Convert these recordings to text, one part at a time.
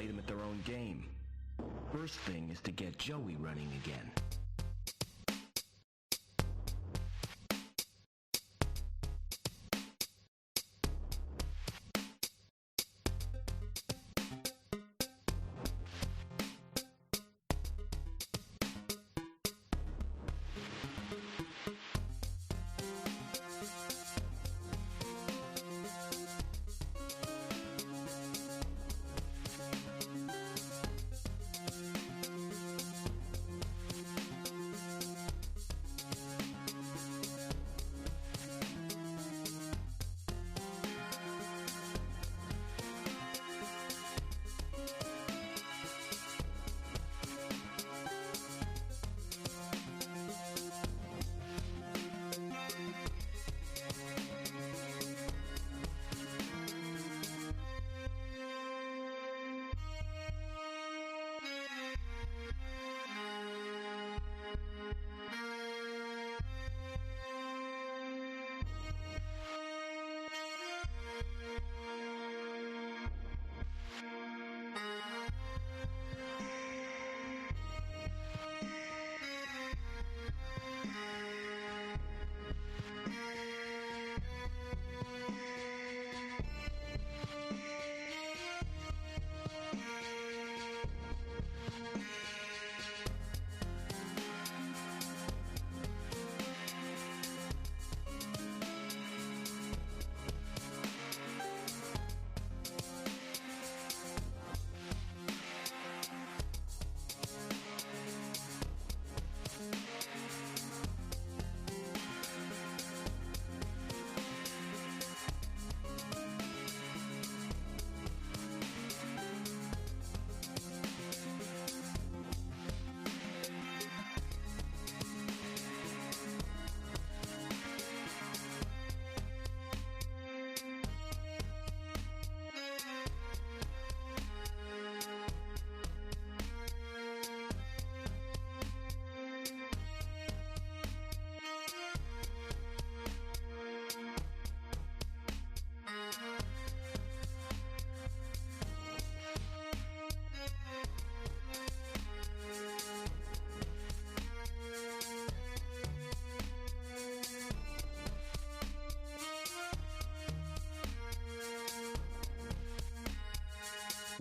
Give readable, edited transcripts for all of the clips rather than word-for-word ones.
play them at their own game. First thing is to get Joey running again.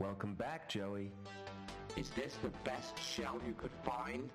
Welcome back, Joey. Is this the best shell you could find?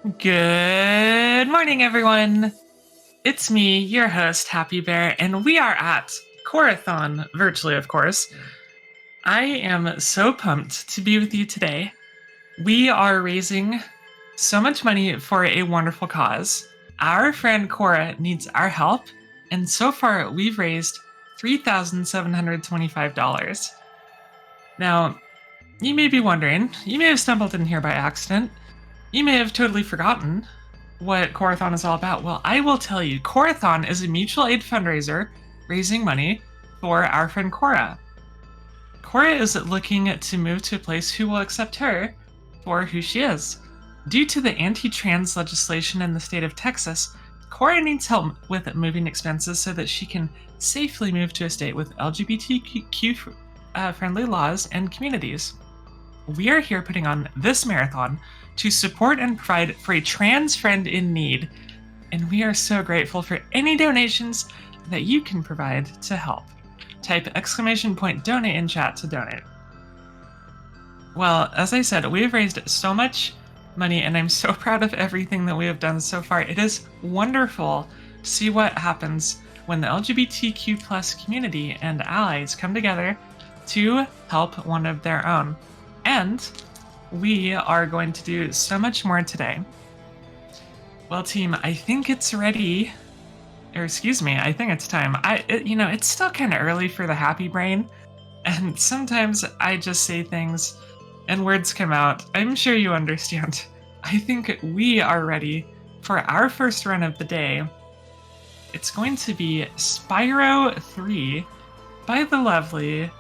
Good morning, everyone. It's me, your host, Happy Bear, and we are at Corathon, virtually, of course. I am so pumped to be with you today. We are raising so much money for a wonderful cause. Our friend Cora needs our help, and so far we've raised $3,725. Now, you may be wondering, you may have stumbled in here by accident. You may have totally forgotten what Corathon is all about. Well, I will tell you, Corathon is a mutual aid fundraiser raising money for our friend Cora. Cora is looking to move to a place who will accept her for who she is. Due to the anti-trans legislation in the state of Texas, Cora needs help with moving expenses so that she can safely move to a state with LGBTQ friendly laws and communities. We are here putting on this marathon to support and provide for a trans friend in need, and we are so grateful for any donations that you can provide to help. Type !donate in chat to donate. Well, as I said, we have raised so much money, and I'm so proud of everything that we have done so far. It is wonderful to see what happens when the LGBTQ plus community and allies come together to help one of their own. And we are going to do so much more today. Well, team, I think it's ready. Or excuse me, I think it's time. It's still kind of early for the happy brain, and sometimes I just say things and words come out. I'm sure you understand. I think we are ready for our first run of the day. It's going to be Spyro 3 by the lovely,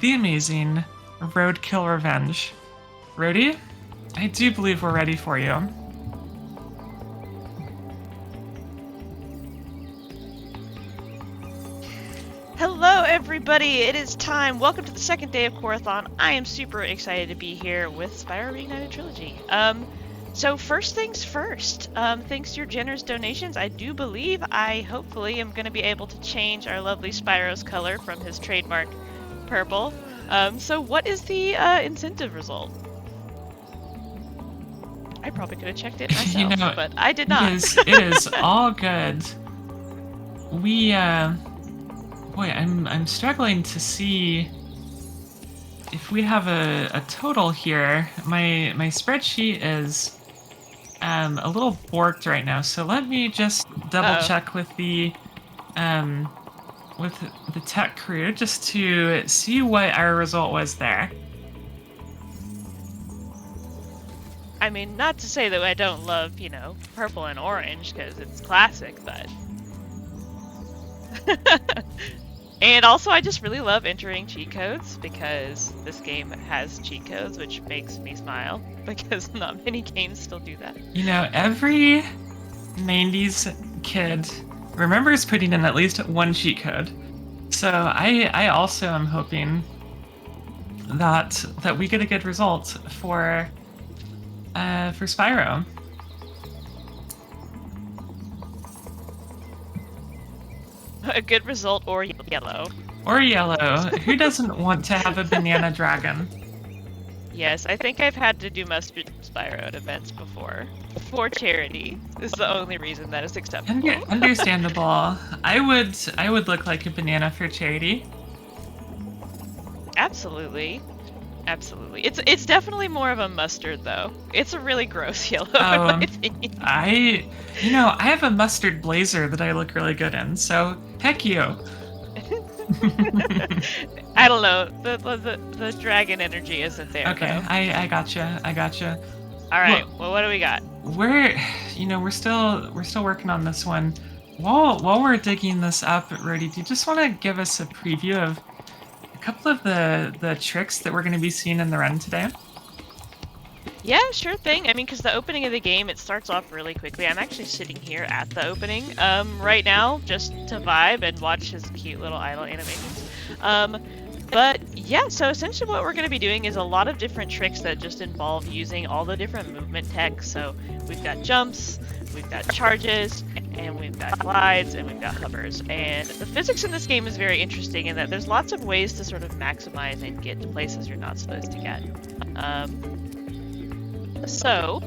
the amazing RoadkillRevenge. Ready? I do believe we're ready for you. Hello everybody, it is time. Welcome to the second day of Corathon. I am super excited to be here with Spyro Reignited Trilogy. So first things first, thanks to your generous donations, I do believe I hopefully am going to be able to change our lovely Spyro's color from his trademark purple. So what is the incentive result? I probably could have checked it myself, but I did not. It is all good. Boy, I'm struggling to see if we have a total here. My spreadsheet is a little borked right now, so let me just double check with the tech crew just to see what our result was there. I mean, not to say that I don't love, purple and orange, because it's classic, but... And also, I just really love entering cheat codes, because this game has cheat codes, which makes me smile, because not many games still do that. Every 90s kid remembers putting in at least one cheat code. So I also am hoping that we get a good result for Spyro. A good result, or yellow. Or yellow. Who doesn't want to have a banana dragon? Yes, I think I've had to do mustard Spyro at events before. For charity is the only reason that is acceptable. Understandable. I would look like a banana for charity. Absolutely. Absolutely. It's definitely more of a mustard, though. It's a really gross yellow, in my opinion. I have a mustard blazer that I look really good in, so heck you. I don't know. The dragon energy isn't there. Okay, though. I gotcha. All right. Well, what do we got? We're still working on this one. While we're digging this up, Rody, do you just want to give us a preview of a couple of the tricks that we're going to be seeing in the run today? Yeah, sure thing. I mean, because the opening of the game, it starts off really quickly. I'm actually sitting here at the opening right now just to vibe and watch his cute little idle animations. But yeah, so essentially what we're going to be doing is a lot of different tricks that just involve using all the different movement tech. So we've got jumps, we've got charges, and we've got glides, and we've got hovers. And the physics in this game is very interesting in that there's lots of ways to sort of maximize and get to places you're not supposed to get. So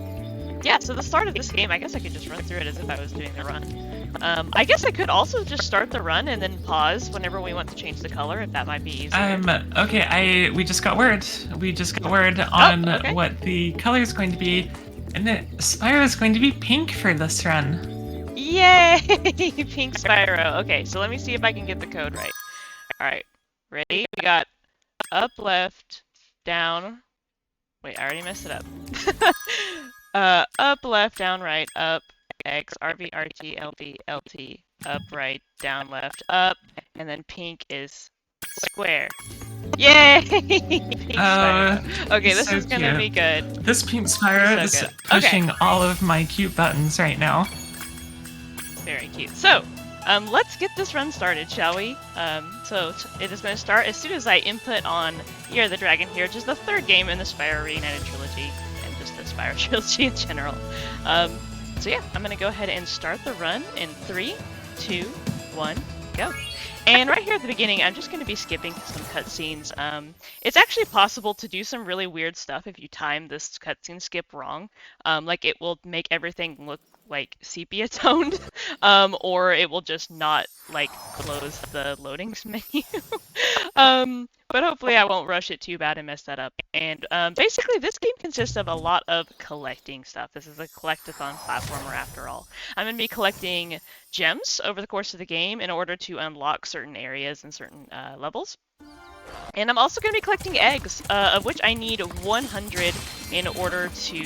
Yeah, so the start of this game, I guess I could just run through it as if I was doing the run. I guess I could also just start the run and then pause whenever we want to change the color, if that might be easier. Okay, we just got word. We just got word on okay. what the color is going to be, and Spyro is going to be pink for this run. Yay! Pink Spyro. Okay, so let me see if I can get the code right. Alright, ready? We got up, left, down. Wait, I already messed it up. Up, left, down, right, up, X, RB, RT, LB, LT, up, right, down, left, up, and then pink is square. Yay! Pink Spyro. Okay, this so is gonna cute. be good. This pink Spyro is good. pushing all of my cute buttons right now. Very cute. So, let's get this run started, shall we? So it is going to start as soon as I input on Year of the Dragon here, which is the third game in the Spyro Reignited trilogy, and just the Spyro trilogy in general. So yeah, I'm going to go ahead and start the run in 3, 2, 1, go. And right here at the beginning, I'm just going to be skipping some cutscenes. It's actually possible to do some really weird stuff if you time this cutscene skip wrong. Like it will make everything look like sepia toned, or it will just not like close the loadings menu. But hopefully I won't rush it too bad and mess that up. And basically this game consists of a lot of collecting stuff. This is a collectathon platformer after all. I'm going to be collecting gems over the course of the game in order to unlock certain areas and certain levels. And I'm also going to be collecting eggs, of which I need 100 in order to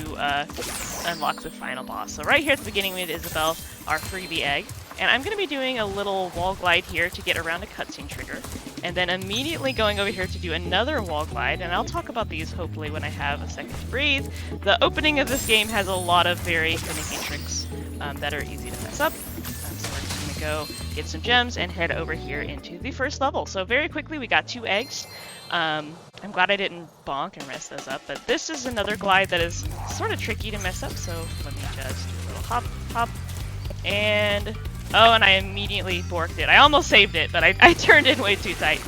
unlock the final boss. So right here at the beginning we had Isabelle, our freebie egg. And I'm going to be doing a little wall glide here to get around a cutscene trigger. And then immediately going over here to do another wall glide. And I'll talk about these hopefully when I have a second to breathe. The opening of this game has a lot of very finicky tricks that are easy to mess up. So we're just going to go get some gems and head over here into the first level. So very quickly we got 2 eggs. I'm glad I didn't bonk and mess those up, but this is another glide that is sort of tricky to mess up, so let me just do a little hop, hop, and oh, and I immediately borked it. I almost saved it, but I turned in way too tight.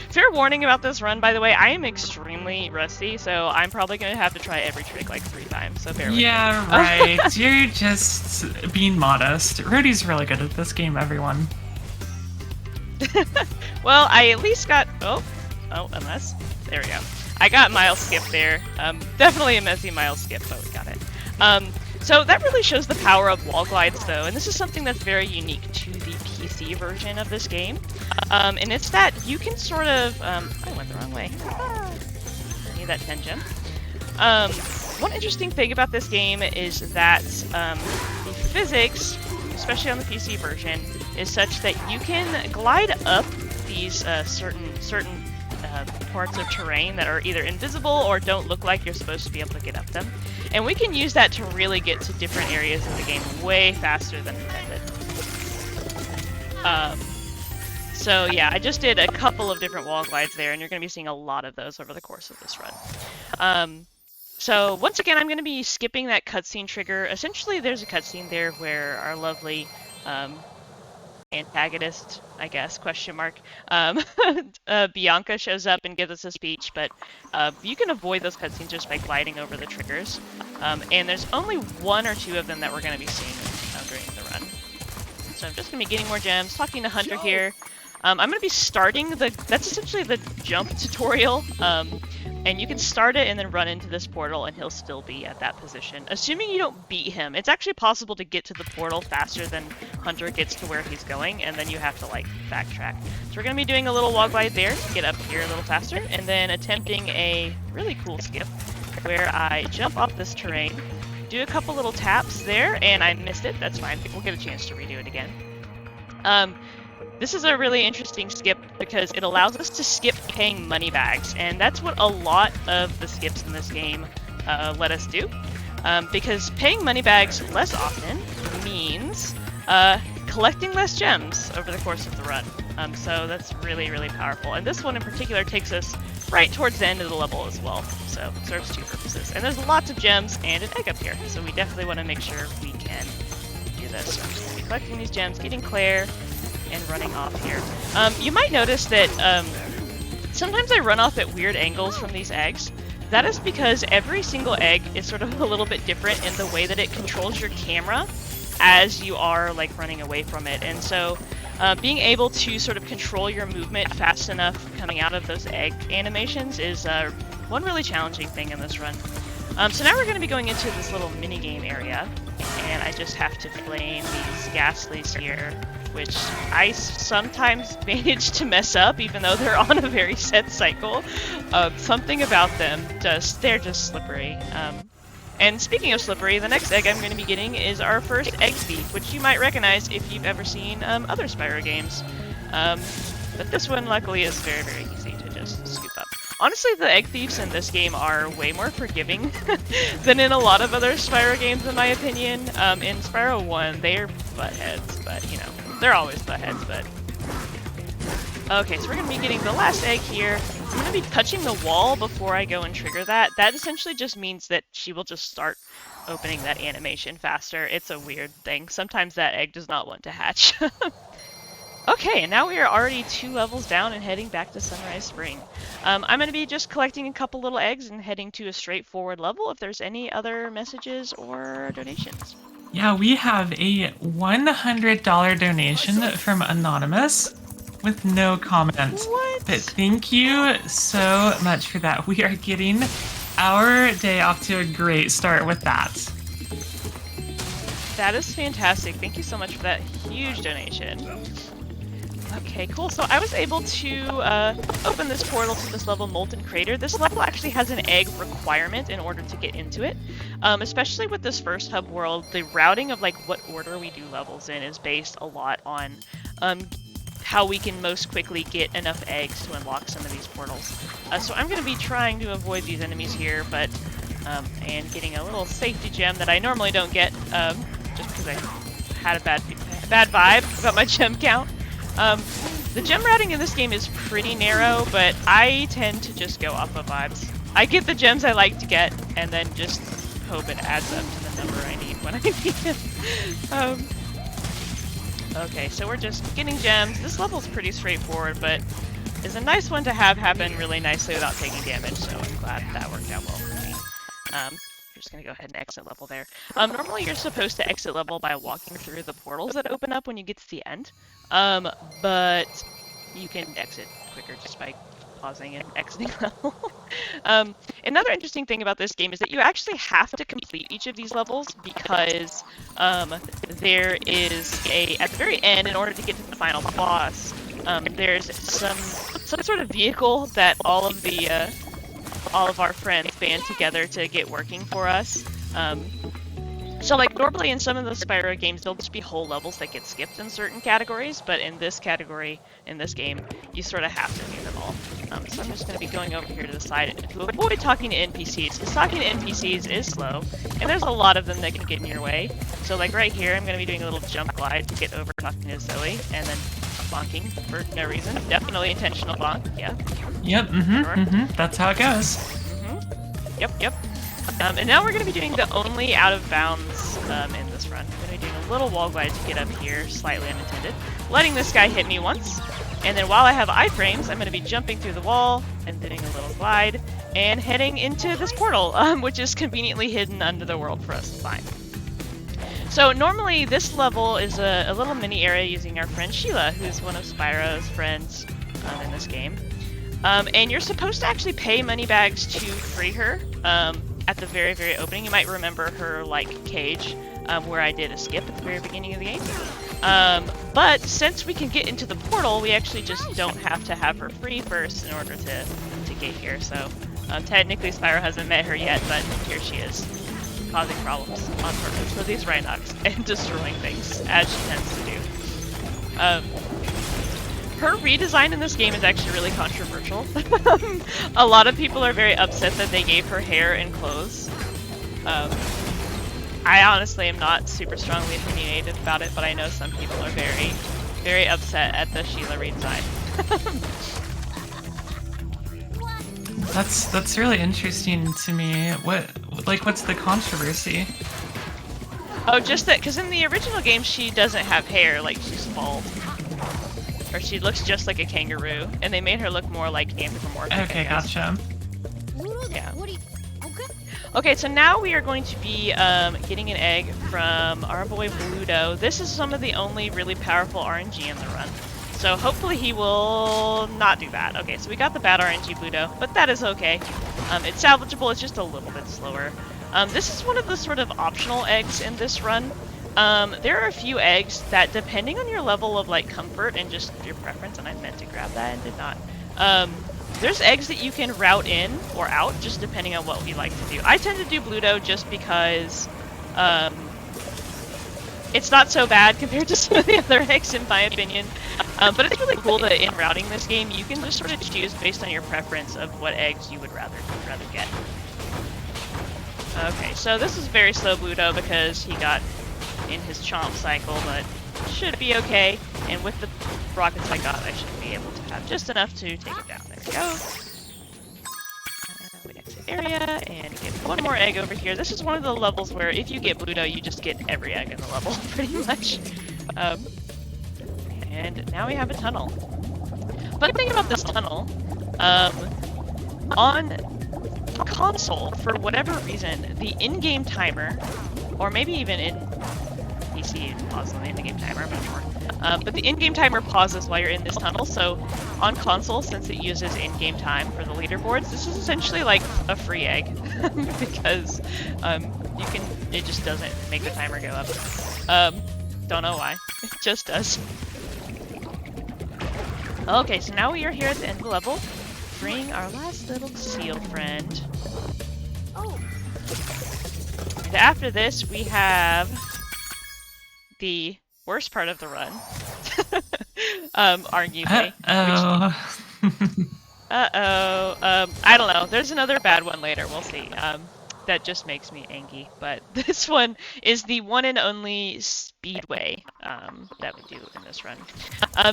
Fair warning about this run, by the way, I am extremely rusty, so I'm probably going to have to try every trick like 3 times, so bear with me. Yeah, right. You're just being modest. Rudy's really good at this game, everyone. Well, I at least got... Oh, unless... There we go. I got mile skip there. Definitely a messy mile skip, but we got it. So that really shows the power of wall glides, though, and this is something that's very unique to the PC version of this game. And it's that you can sort of... I went the wrong way. I need that 10 gem. One interesting thing about this game is that the physics, especially on the PC version, is such that you can glide up these certain parts of terrain that are either invisible or don't look like you're supposed to be able to get up them. And we can use that to really get to different areas of the game way faster than intended. So yeah, I just did a couple of different wall glides there, and you're going to be seeing a lot of those over the course of this run. So once again, I'm going to be skipping that cutscene trigger. Essentially, there's a cutscene there where our lovely antagonist, I guess, question mark, Bianca shows up and gives us a speech, but you can avoid those cutscenes just by gliding over the triggers. And there's only 1 or 2 of them that we're going to be seeing during the run. So I'm just going to be getting more gems, talking to Hunter here. I'm going to be starting that's essentially the jump tutorial. And you can start it and then run into this portal and he'll still be at that position. Assuming you don't beat him. It's actually possible to get to the portal faster than Hunter gets to where he's going, and then you have to like backtrack. So we're going to be doing a little wall glide there to get up here a little faster, and then attempting a really cool skip where I jump off this terrain, do a couple little taps there, and I missed it. That's fine. We'll get a chance to redo it again. This is a really interesting skip because it allows us to skip paying money bags, and that's what a lot of the skips in this game let us do. Because paying money bags less often means collecting less gems over the course of the run. So that's really, really powerful. And this one in particular takes us right towards the end of the level as well. So it serves 2 purposes. And there's lots of gems and an egg up here, so we definitely want to make sure we can do this. So I'm just going to be collecting these gems, getting Claire, and running off here. You might notice that sometimes I run off at weird angles from these eggs. That is because every single egg is sort of a little bit different in the way that it controls your camera as you are like running away from it. And so being able to sort of control your movement fast enough coming out of those egg animations is one really challenging thing in this run. So now we're going to be going into this little mini-game area, and I just have to flame these ghastlies here, which I sometimes manage to mess up even though they're on a very set cycle. Something about them, they're just slippery. And speaking of slippery, the next egg I'm going to be getting is our first egg thief, which you might recognize if you've ever seen other Spyro games. But this one, luckily, is very, very easy to just scoop up. Honestly, the egg thieves in this game are way more forgiving than in a lot of other Spyro games, in my opinion. In Spyro 1, they're buttheads, but, you know, they're always buttheads, but... Okay, so we're going to be getting the last egg here. I'm going to be touching the wall before I go and trigger that. That essentially just means that she will just start opening that animation faster. It's a weird thing. Sometimes that egg does not want to hatch. Okay, and now we are already 2 levels down and heading back to Sunrise Spring. I'm going to be just collecting a couple little eggs and heading to a straightforward level if there's any other messages or donations. Yeah, we have a $100 donation from Anonymous with no comment. What? But thank you so much for that. We are getting our day off to a great start with that. That is fantastic. Thank you so much for that huge donation. Okay, cool. So I was able to open this portal to this level, Molten Crater. This level actually has an egg requirement in order to get into it. Especially with this first hub world, the routing of like what order we do levels in is based a lot on how we can most quickly get enough eggs to unlock some of these portals. So I'm going to be trying to avoid these enemies here, but and getting a little safety gem that I normally don't get, just because I had a bad vibe about my gem count. The gem routing in this game is pretty narrow, but I tend to just go off of vibes. I get the gems I like to get, and then just hope it adds up to the number I need when I need it. Okay, so we're just getting gems. This level's pretty straightforward, but is a nice one to have happen really nicely without taking damage, so I'm glad that worked out well for me. You're just gonna go ahead and exit level there. Normally you're supposed to exit level by walking through the portals that open up when you get to the end, but you can exit quicker just by pausing and exiting level. Another interesting thing about this game is that you actually have to complete each of these levels because there is at the very end, in order to get to the final boss, there's some sort of vehicle that all of our friends band together to get working for us. So like normally in some of the Spyro games, there'll just be whole levels that get skipped in certain categories, but in this category, in this game, you sort of have to do them all. So I'm just going to be going over here to the side to avoid talking to NPCs, because talking to NPCs is slow, and there's a lot of them that can get in your way. So like right here, I'm going to be doing a little jump glide to get over talking to Zoe, and then bonking for no reason. Definitely intentional bonk, yeah. Yep, that's how it goes. Yep. And now we're going to be doing the only out of bounds in this run. We're going to be doing a little wall glide to get up here, slightly unintended, letting this guy hit me once, and then while I have iframes, I'm going to be jumping through the wall and doing a little glide and heading into this portal, which is conveniently hidden under the world for us to find. So normally this level is a little mini area using our friend Sheila, who's one of Spyro's friends in this game. And you're supposed to actually pay money bags to free her. At the very, very opening. You might remember her, like, cage, where I did a skip at the very beginning of the game. But since we can get into the portal, we actually just don't have to have her free first in order to get here. So, technically Spyro hasn't met her yet, but here she is, causing problems on purpose for these Rhinox and destroying things, as she tends to do. Her redesign in this game is actually really controversial. A lot of people are very upset that they gave her hair and clothes. I honestly am not super strongly opinionated about it, but I know some people are very, very upset at the Sheila redesign. That's really interesting to me. What's the controversy? Oh, just that, because in the original game she doesn't have hair, like she's bald. Or she looks just like a kangaroo, and they made her look more like anthropomorphic. Okay, gotcha. Yeah. Okay, so now we are going to be getting an egg from our boy Bluto. This is some of the only really powerful RNG in the run. So hopefully he will not do bad. Okay, so we got the bad RNG Bluto, but that is okay. It's salvageable, it's just a little bit slower. This is one of the sort of optional eggs in this run. There are a few eggs that, depending on your level of like comfort and just your preference, and I meant to grab that and did not, there's eggs that you can route in or out, just depending on what we like to do. I tend to do Bluto just because it's not so bad compared to some of the other eggs, in my opinion. But it's really cool that in routing this game, you can just sort of choose based on your preference of what eggs you would rather get. Okay, so this is very slow Bluto because he got in his chomp cycle, but should be okay. And with the rockets I got, I should be able to have just enough to take it down. There we go. We exit area, and get one more egg over here. This is one of the levels where if you get Bluto, you just get every egg in the level, pretty much. And now we have a tunnel. Fun thing about this tunnel, on console, for whatever reason, the in-game timer, or maybe even in PC, it pauses on the in-game timer, I'm not sure. But the in-game timer pauses while you're in this tunnel, so on console, since it uses in-game time for the leaderboards, this is essentially like a free egg, because it just doesn't make the timer go up. Don't know why, it just does. Okay, so now we are here at the end of the level, freeing our last little seal friend. Oh. And after this, we have the worst part of the run, arguably. I don't know. There's another bad one later. We'll see. That just makes me angry. But this one is the one and only Speedway that we do in this run.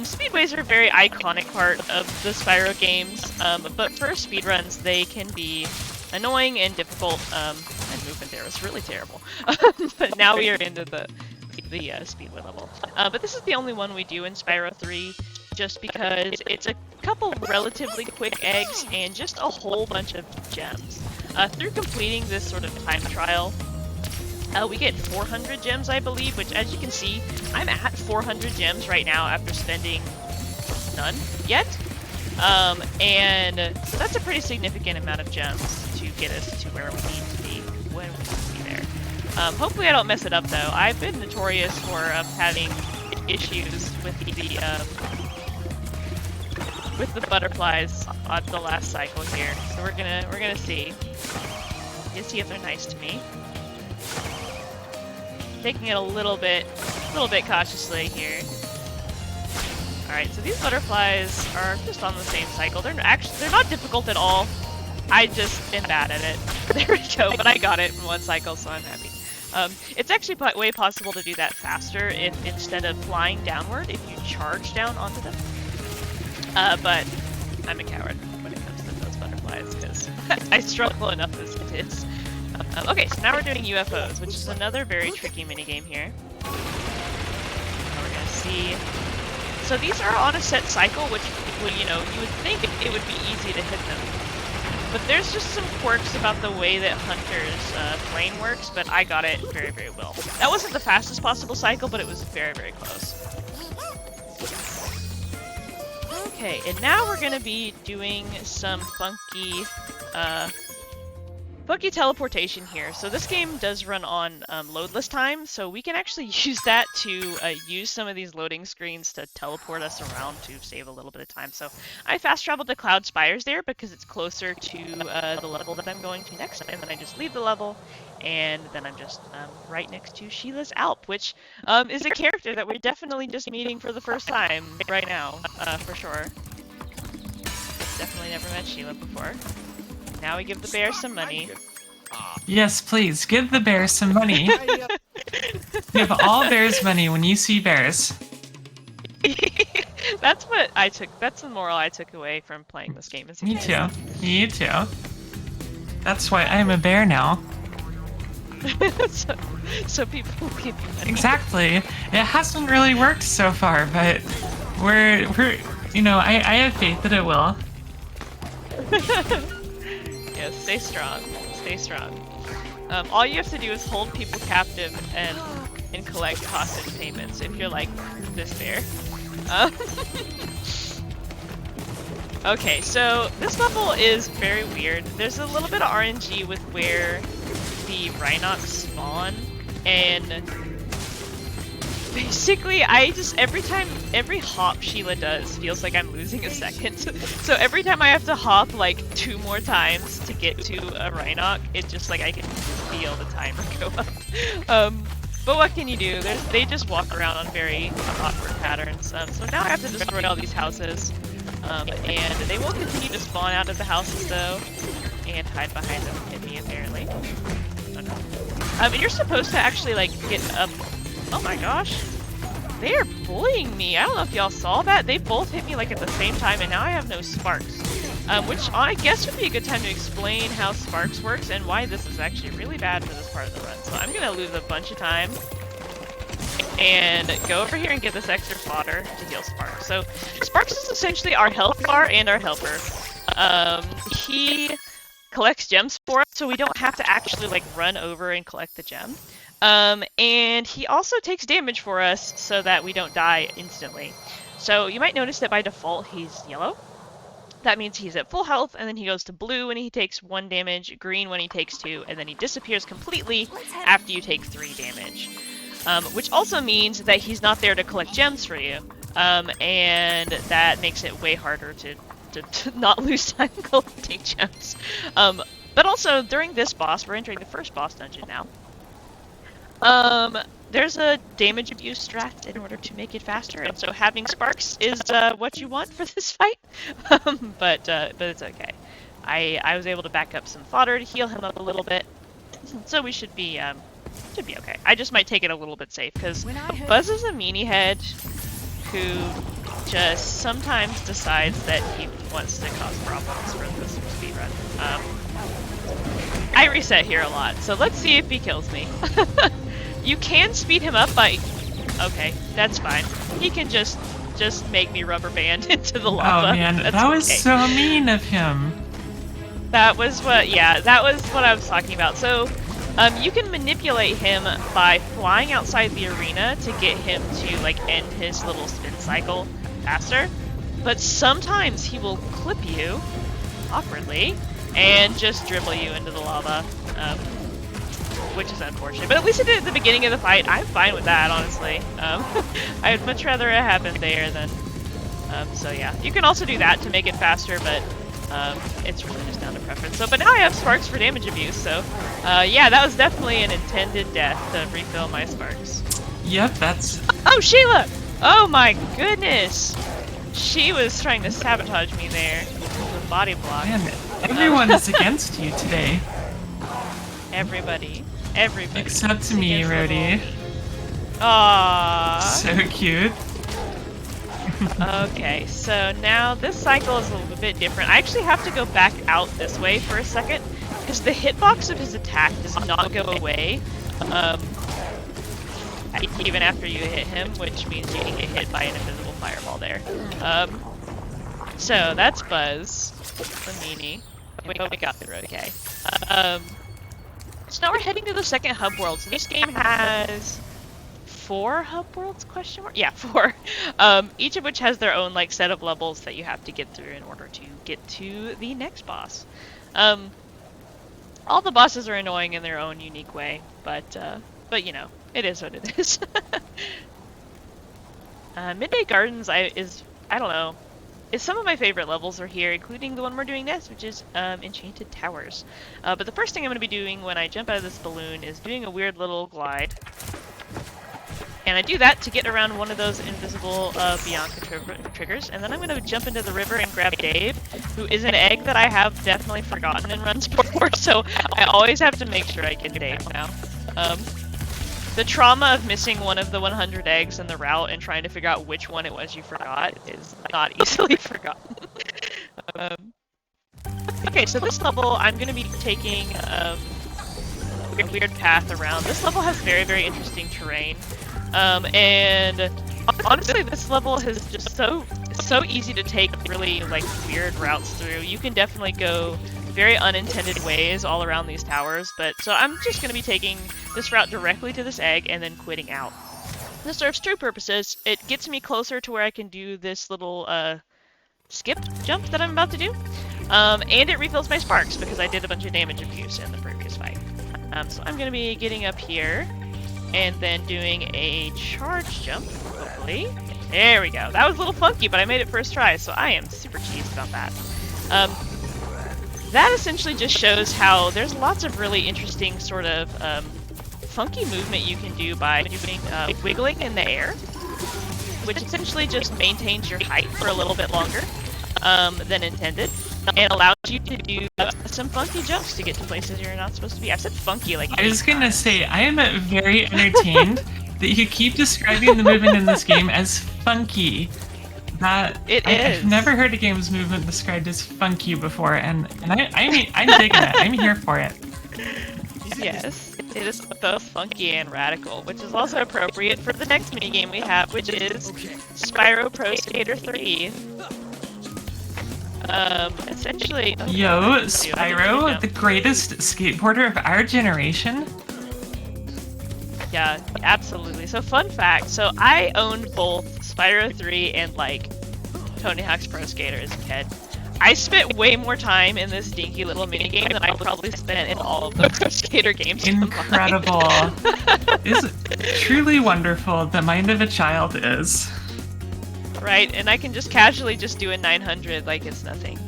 Speedways are a very iconic part of the Spyro games, but for speedruns, they can be annoying and difficult. And movement there was really terrible. But now we are into the Speedway level. But this is the only one we do in Spyro 3, just because it's a couple relatively quick eggs and just a whole bunch of gems. Through completing this sort of time trial, we get 400 gems, I believe, which, as you can see, I'm at 400 gems right now after spending none yet. And so that's a pretty significant amount of gems to get us to where we need to be when we need to be there. Hopefully I don't mess it up, though. I've been notorious for having issues with the butterflies on the last cycle here. So we're gonna see. Let's see if they're nice to me. Taking it a little bit cautiously here. All right, so these butterflies are just on the same cycle. They're not difficult at all. I just am bad at it. There we go, but I got it in one cycle, so I'm happy. It's actually way possible to do that faster if instead of flying downward, if you charge down onto them. But I'm a coward when it comes to those butterflies, because I struggle enough as it is. Okay, so now we're doing UFOs, which is another very tricky minigame here. We're gonna see. So these are on a set cycle, which you would think it would be easy to hit them. But there's just some quirks about the way that Hunter's plane works, but I got it very, very well. That wasn't the fastest possible cycle, but it was very, very close. Okay, and now we're gonna be doing some funky teleportation here. So this game does run on loadless time, so we can actually use that to use some of these loading screens to teleport us around to save a little bit of time. So I fast traveled to Cloud Spires there because it's closer to the level that I'm going to next, and then I just leave the level, and then I'm just right next to Sheila's Alp, which is a character that we're definitely just meeting for the first time right now, for sure. Definitely never met Sheila before. Now we give the bear some money. Yes, please, give the bear some money. Give all bears money when you see bears. That's the moral I took away from playing this game as a kid. Me too. That's why I'm a bear now. so people will give you money. Exactly. It hasn't really worked so far, but we're I have faith that it will. Yeah, stay strong. Stay strong. All you have to do is hold people captive and collect hostage payments if you're like this bear. Okay, so this level is very weird. There's a little bit of RNG with where the Rhinox spawn, and basically every hop Sheila does feels like I'm losing a second. So every time I have to hop like 2 more times to get to a Rhinoc, it's just like I can feel the timer go up. But what can you do? They just walk around on very awkward patterns. So now I have to destroy all these houses. And they will continue to spawn out of the houses though, and hide behind them and hit me apparently. And you're supposed to actually like get up. Oh my gosh, they are bullying me. I don't know if y'all saw that. They both hit me like at the same time, and now I have no sparks. Which I guess would be a good time to explain how sparks works and why this is actually really bad for this part of the run. So I'm gonna lose a bunch of time and go over here and get this extra fodder to heal Sparks. So Sparks is essentially our health bar and our helper. He collects gems for us, so we don't have to actually like run over and collect the gem. And he also takes damage for us so that we don't die instantly. So you might notice that by default he's yellow. That means he's at full health, and then he goes to blue when he takes 1 damage, green when he takes 2, and then he disappears completely after you take 3 damage. Which also means that he's not there to collect gems for you, and that makes it way harder to not lose time collecting gems. But also, during this boss, we're entering the first boss dungeon now, there's a damage abuse strat in order to make it faster, and so having Sparks is what you want for this fight, but it's okay. I was able to back up some fodder to heal him up a little bit, so we should be okay. I just might take it a little bit safe, because Buzz is a meanie head who just sometimes decides that he wants to cause problems for this speedrun. I reset here a lot, so let's see if he kills me. You can speed him up by... Okay, that's fine. He can just make me rubber band into the lava. Oh man, that was so mean of him. That was what I was talking about. So, you can manipulate him by flying outside the arena to get him to like end his little spin cycle faster. But sometimes he will clip you awkwardly and just dribble you into the lava, which is unfortunate. But at least it did at the beginning of the fight. I'm fine with that, honestly. I'd much rather it happen there than... so yeah, you can also do that to make it faster, but it's really just down to preference. So, but now I have Sparks for damage abuse, so yeah, that was definitely an intended death to refill my Sparks. Yep, that's... Oh, Sheila! Oh my goodness! She was trying to sabotage me there with a body block. Man, everyone is against you today. Everybody. Except me, Rody. Aww. So cute. Okay, so now this cycle is a little bit different. I actually have to go back out this way for a second, because the hitbox of his attack does not go away, even after you hit him, which means you can get hit by an invisible fireball there. So that's Buzz, the meanie. We got through okay. So now we're heading to the second hub world. So this game has 4 hub worlds, question mark? Yeah, 4. Each of which has their own like set of levels that you have to get through in order to get to the next boss. All the bosses are annoying in their own unique way, but you know, it is what it is. Midday Gardens I don't know. Some of my favorite levels are here, including the one we're doing next, which is Enchanted Towers. But the first thing I'm going to be doing when I jump out of this balloon is doing a weird little glide. And I do that to get around one of those invisible Bianca triggers, and then I'm going to jump into the river and grab Dave, who is an egg that I have definitely forgotten in runs before, so I always have to make sure I get Dave now. The trauma of missing one of the 100 eggs in the route and trying to figure out which one it was you forgot is not easily forgotten. Okay, so this level I'm going to be taking a weird path around. This level has very, very interesting terrain. And honestly, this level is just so easy to take really like weird routes through. You can definitely go very unintended ways all around these towers, but so I'm just going to be taking this route directly to this egg and then quitting out. This serves two purposes. It gets me closer to where I can do this little skip jump that I'm about to do, and it refills my sparks because I did a bunch of damage abuse in the previous fight. So I'm going to be getting up here and then doing a charge jump, hopefully. There we go. That was a little funky, but I made it first try, so I am super cheesed about that. That essentially just shows how there's lots of really interesting sort of funky movement you can do by doing wiggling in the air, which essentially just maintains your height for a little bit longer than intended, and allows you to do some funky jumps to get to places you're not supposed to be. I've said funky like I was gonna say, I am very entertained that you keep describing the movement in this game as funky. I've never heard a game's movement described as funky before, and I'm digging it. I'm here for it. Yes, it is both funky and radical, which is also appropriate for the next minigame we have, which is Spyro Pro Skater 3. Essentially... Yo, Spyro, the greatest skateboarder of our generation? Yeah, absolutely. So fun fact, so I owned both Spyro 3 and like Tony Hawk's Pro Skater as a kid. I spent way more time in this dinky little minigame than I probably spent in all of the Pro Skater games. Incredible. It's truly wonderful. The mind of a child is. Right, and I can just casually just do a 900 like it's nothing.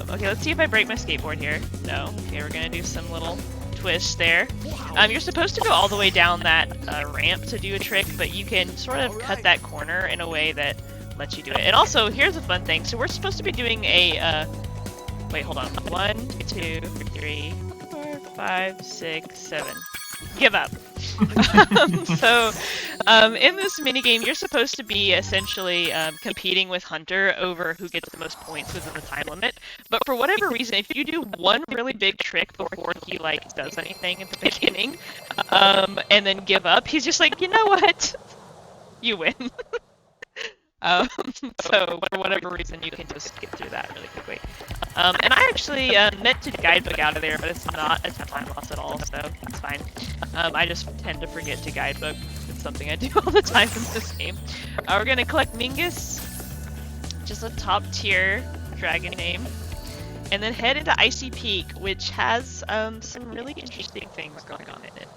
Okay, let's see if I break my skateboard here. No. Okay, we're gonna do some little twist there. You're supposed to go all the way down that ramp to do a trick, but you can sort of cut that corner in a way that lets you do it. And also, here's a fun thing. So we're supposed to be doing a, wait, hold on. 1, 2, 3, 4, 5, 6, 7. Give up. So, in this minigame, you're supposed to be essentially competing with Hunter over who gets the most points within the time limit. But for whatever reason, if you do one really big trick before he like does anything at the beginning, and then give up, he's just like, you know what? You win. So for whatever reason, you can just get through that really quickly. And I actually meant to guidebook out of there, but it's not a time loss at all, so it's fine. I just tend to forget to guidebook. It's something I do all the time in this game. We're gonna collect Mingus, just a top tier dragon name, and then head into Icy Peak, which has some really interesting things going on in it.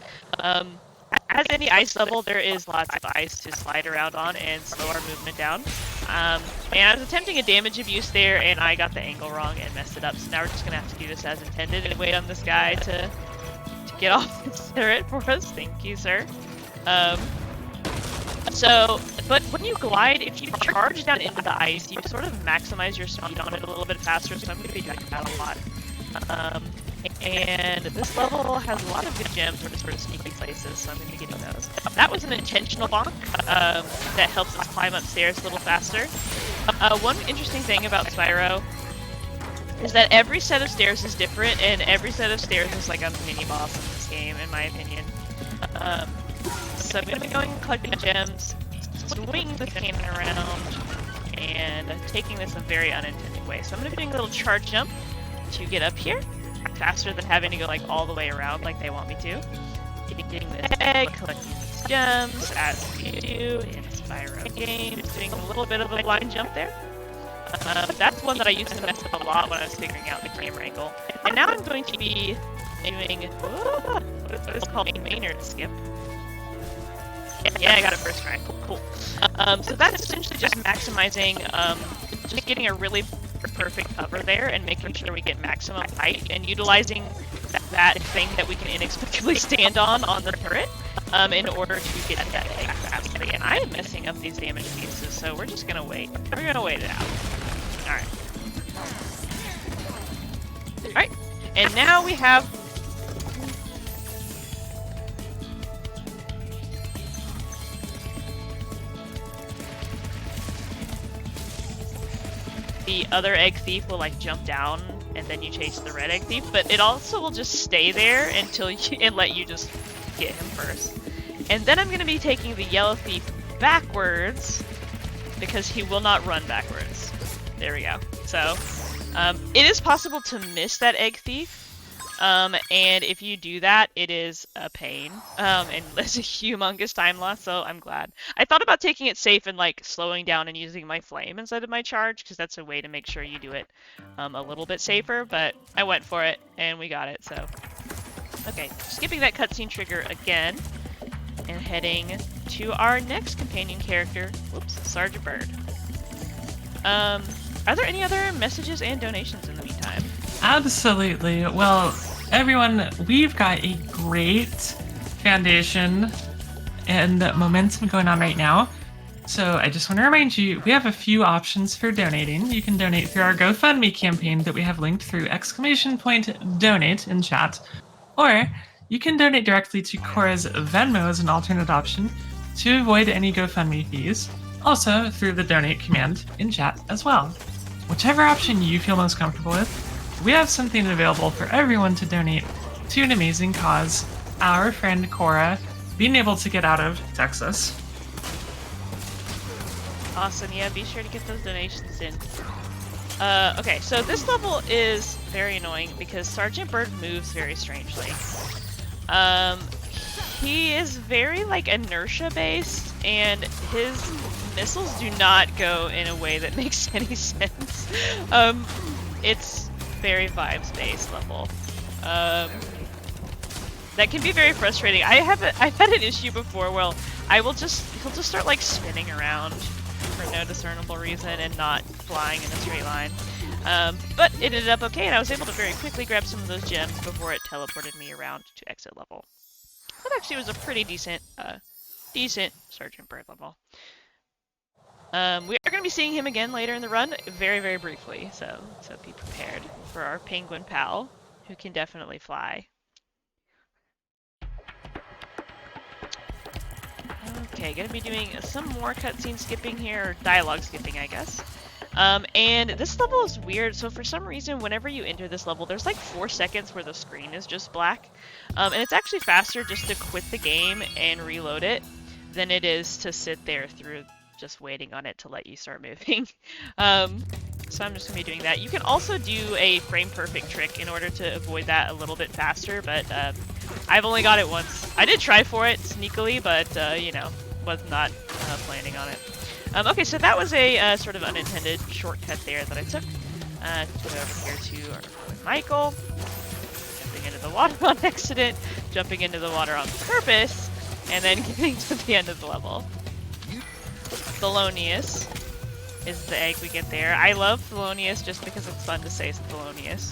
As any ice level, there is lots of ice to slide around on and slow our movement down. And I was attempting a damage abuse there, and I got the angle wrong and messed it up. So now we're just gonna have to do this as intended and wait on this guy to get off this turret for us. Thank you, sir. But when you glide, if you charge down into the ice, you sort of maximize your speed on it a little bit faster. So I'm gonna be doing that a lot. And this level has a lot of good gems or sort of sneaky places, so I'm going to be getting those. That was an intentional bonk that helps us climb upstairs a little faster. One interesting thing about Spyro is that every set of stairs is different, and every set of stairs is like a mini-boss in this game, in my opinion. So I'm going to be going and collecting gems, swinging the cannon around, and taking this a very unintended way. So I'm going to be doing a little charge jump to get up here, faster than having to go like all the way around like they want me to. Getting this egg, collecting these gems, as we do in Spyro games, doing a little bit of a blind jump there. That's one that I used to mess up a lot when I was figuring out the camera angle. And now I'm going to be doing what is called a Maynard skip. Yeah, I got it first try. Cool. So that's essentially just maximizing, just getting a really perfect cover there and making sure we get maximum height and utilizing that thing that we can inexplicably stand on the turret in order to get that egg faster. And I am messing up these damage pieces, so we're just gonna wait. We're gonna wait it out. Alright, and now we have the other egg thief will like jump down and then you chase the red egg thief, but it also will just stay there until you and let you just get him first. And then I'm going to be taking the yellow thief backwards because he will not run backwards. There we go. So It is possible to miss that egg thief. And if you do that, it is a pain. And there's a humongous time loss, so I'm glad. I thought about taking it safe and like slowing down and using my flame instead of my charge, because that's a way to make sure you do it a little bit safer, but I went for it and we got it, so. Okay, skipping that cutscene trigger again, and heading to our next companion character. Whoops, Sergeant Bird. Are there any other messages and donations in the meantime? Absolutely. Well, everyone, we've got a great foundation and momentum going on right now. So I just want to remind you, we have a few options for donating. You can donate through our GoFundMe campaign that we have linked through !donate in chat. Or you can donate directly to Cora's Venmo as an alternate option to avoid any GoFundMe fees. Also through the donate command in chat as well. Whichever option you feel most comfortable with, we have something available for everyone to donate to an amazing cause, our friend Cora being able to get out of Texas. Awesome, yeah, be sure to get those donations in. Okay, so this level is very annoying because Sergeant Bird moves very strangely. He is very, like, inertia-based, and his missiles do not go in a way that makes any sense. It's very vibes-based level. That can be very frustrating. I've had an issue before where he'll just start, like, spinning around for no discernible reason and not flying in a straight line. But it ended up okay, and I was able to very quickly grab some of those gems before it teleported me around to exit level. That actually was a pretty decent Sergeant Bird level. We are going to be seeing him again later in the run, very, very briefly, so be prepared for our penguin pal, who can definitely fly. Okay, gonna be doing some more cutscene skipping here, or dialogue skipping, I guess. And this level is weird, so for some reason, whenever you enter this level, there's like 4 seconds where the screen is just black. And it's actually faster just to quit the game and reload it than it is to sit there through just waiting on it to let you start moving. So I'm just gonna be doing that. You can also do a frame perfect trick in order to avoid that a little bit faster, but I've only got it once. I did try for it sneakily, but you know, was not planning on it. Okay, so that was a sort of unintended shortcut there that I took. To go over here to our friend Michael, jumping into the water on accident, jumping into the water on purpose, and then getting to the end of the level. Thelonious is the egg we get there. I love Thelonious just because it's fun to say Thelonious.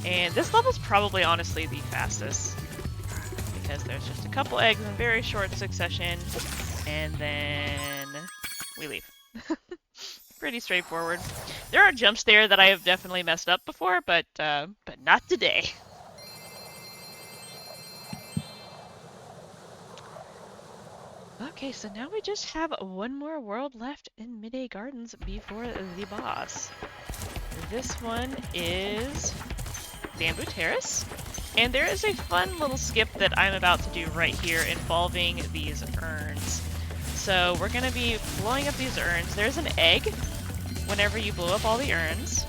And this level's probably honestly the fastest because there's just a couple eggs in very short succession, and then we leave. Pretty straightforward. There are jumps there that I have definitely messed up before, but not today. Okay, so now we just have one more world left in Midday Gardens before the boss. This one is Bamboo Terrace, and there is a fun little skip that I'm about to do right here involving these urns. So we're going to be blowing up these urns. There's an egg whenever you blow up all the urns.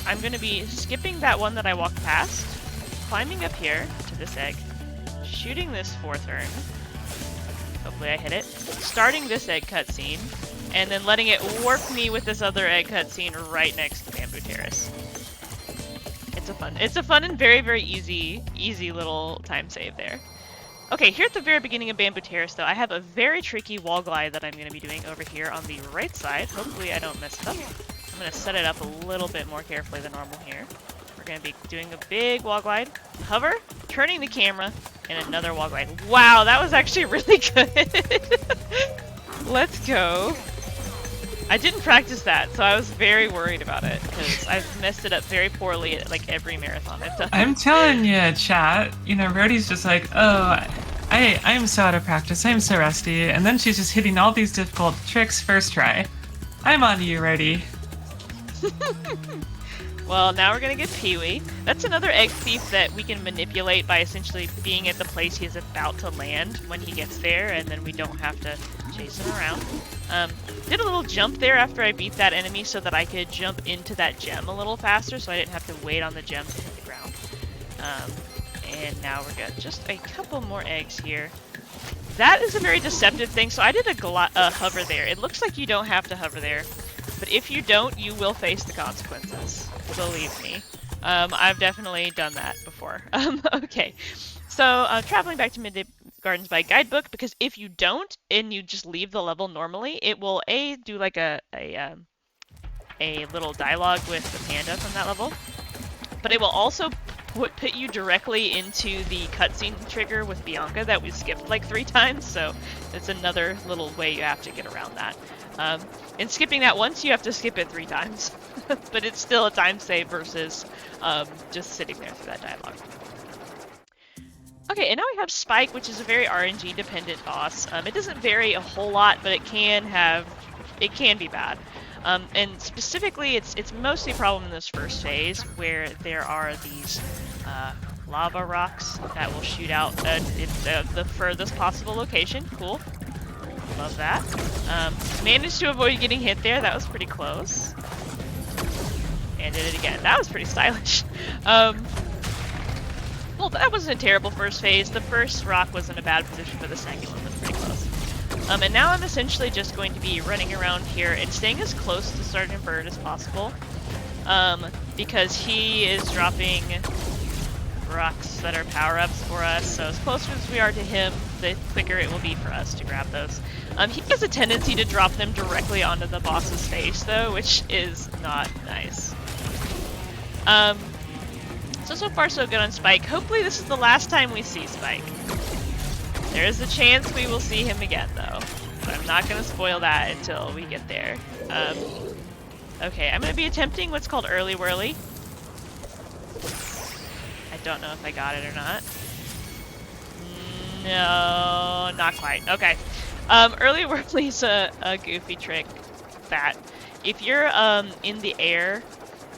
I'm going to be skipping that one that I walked past, climbing up here to this egg, shooting this 4th urn. Hopefully I hit it. Starting this egg cutscene, and then letting it warp me with this other egg cutscene right next to Bamboo Terrace. It's a fun and very, very easy little time save there. Okay, here at the very beginning of Bamboo Terrace, though, I have a very tricky wall glide that I'm going to be doing over here on the right side. Hopefully I don't mess it up. I'm going to set it up a little bit more carefully than normal here. We're going to be doing a big wall glide, hover, turning the camera, and another wall glide. Wow, that was actually really good. Let's go. I didn't practice that, so I was very worried about it, because I've messed it up very poorly at like every marathon I've done. I'm telling you, chat, you know, Rhodey's just like, oh, I'm so out of practice, I'm so rusty, and then she's just hitting all these difficult tricks first try. I'm on to you, Rhodey. Well, now we're gonna get Pee-wee. That's another egg thief that we can manipulate by essentially being at the place he's about to land when he gets there, and then we don't have to chase him around. Did a little jump there after I beat that enemy so that I could jump into that gem a little faster, so I didn't have to wait on the gem to hit the ground. And now we're good. Just a couple more eggs here. That is a very deceptive thing, so I did a hover there. It looks like you don't have to hover there, but if you don't, you will face the consequences. Believe me. I've definitely done that before. Okay, so traveling back to Midday Gardens by guidebook, because if you don't, and you just leave the level normally, it will do like a little dialogue with the panda from that level, but it will also put you directly into the cutscene trigger with Bianca that we skipped like 3 times, so it's another little way you have to get around that. And skipping that once, you have to skip it 3 times, but it's still a time save versus just sitting there through that dialogue. Okay, and now we have Spike, which is a very RNG dependent boss. It doesn't vary a whole lot, but it can be bad. And specifically, it's mostly a problem in this first phase, where there are these lava rocks that will shoot out the furthest possible location. Cool. Love that. Managed to avoid getting hit there. That was pretty close. And did it again. That was pretty stylish. Well, that wasn't a terrible first phase. The first rock was in a bad position, but the second one was pretty close. And now I'm essentially just going to be running around here and staying as close to Sergeant Bird as possible, because he is dropping rocks that are power-ups for us, so as close as we are to him, the quicker it will be for us to grab those. He has a tendency to drop them directly onto the boss's face, though, which is not nice. So far so good on Spike. Hopefully this is the last time we see Spike. There is a chance we will see him again, though. But I'm not going to spoil that until we get there. Okay, I'm going to be attempting what's called Early Whirly. I don't know if I got it or not. No, not quite. Okay. Early Whirly is a goofy trick that if you're in the air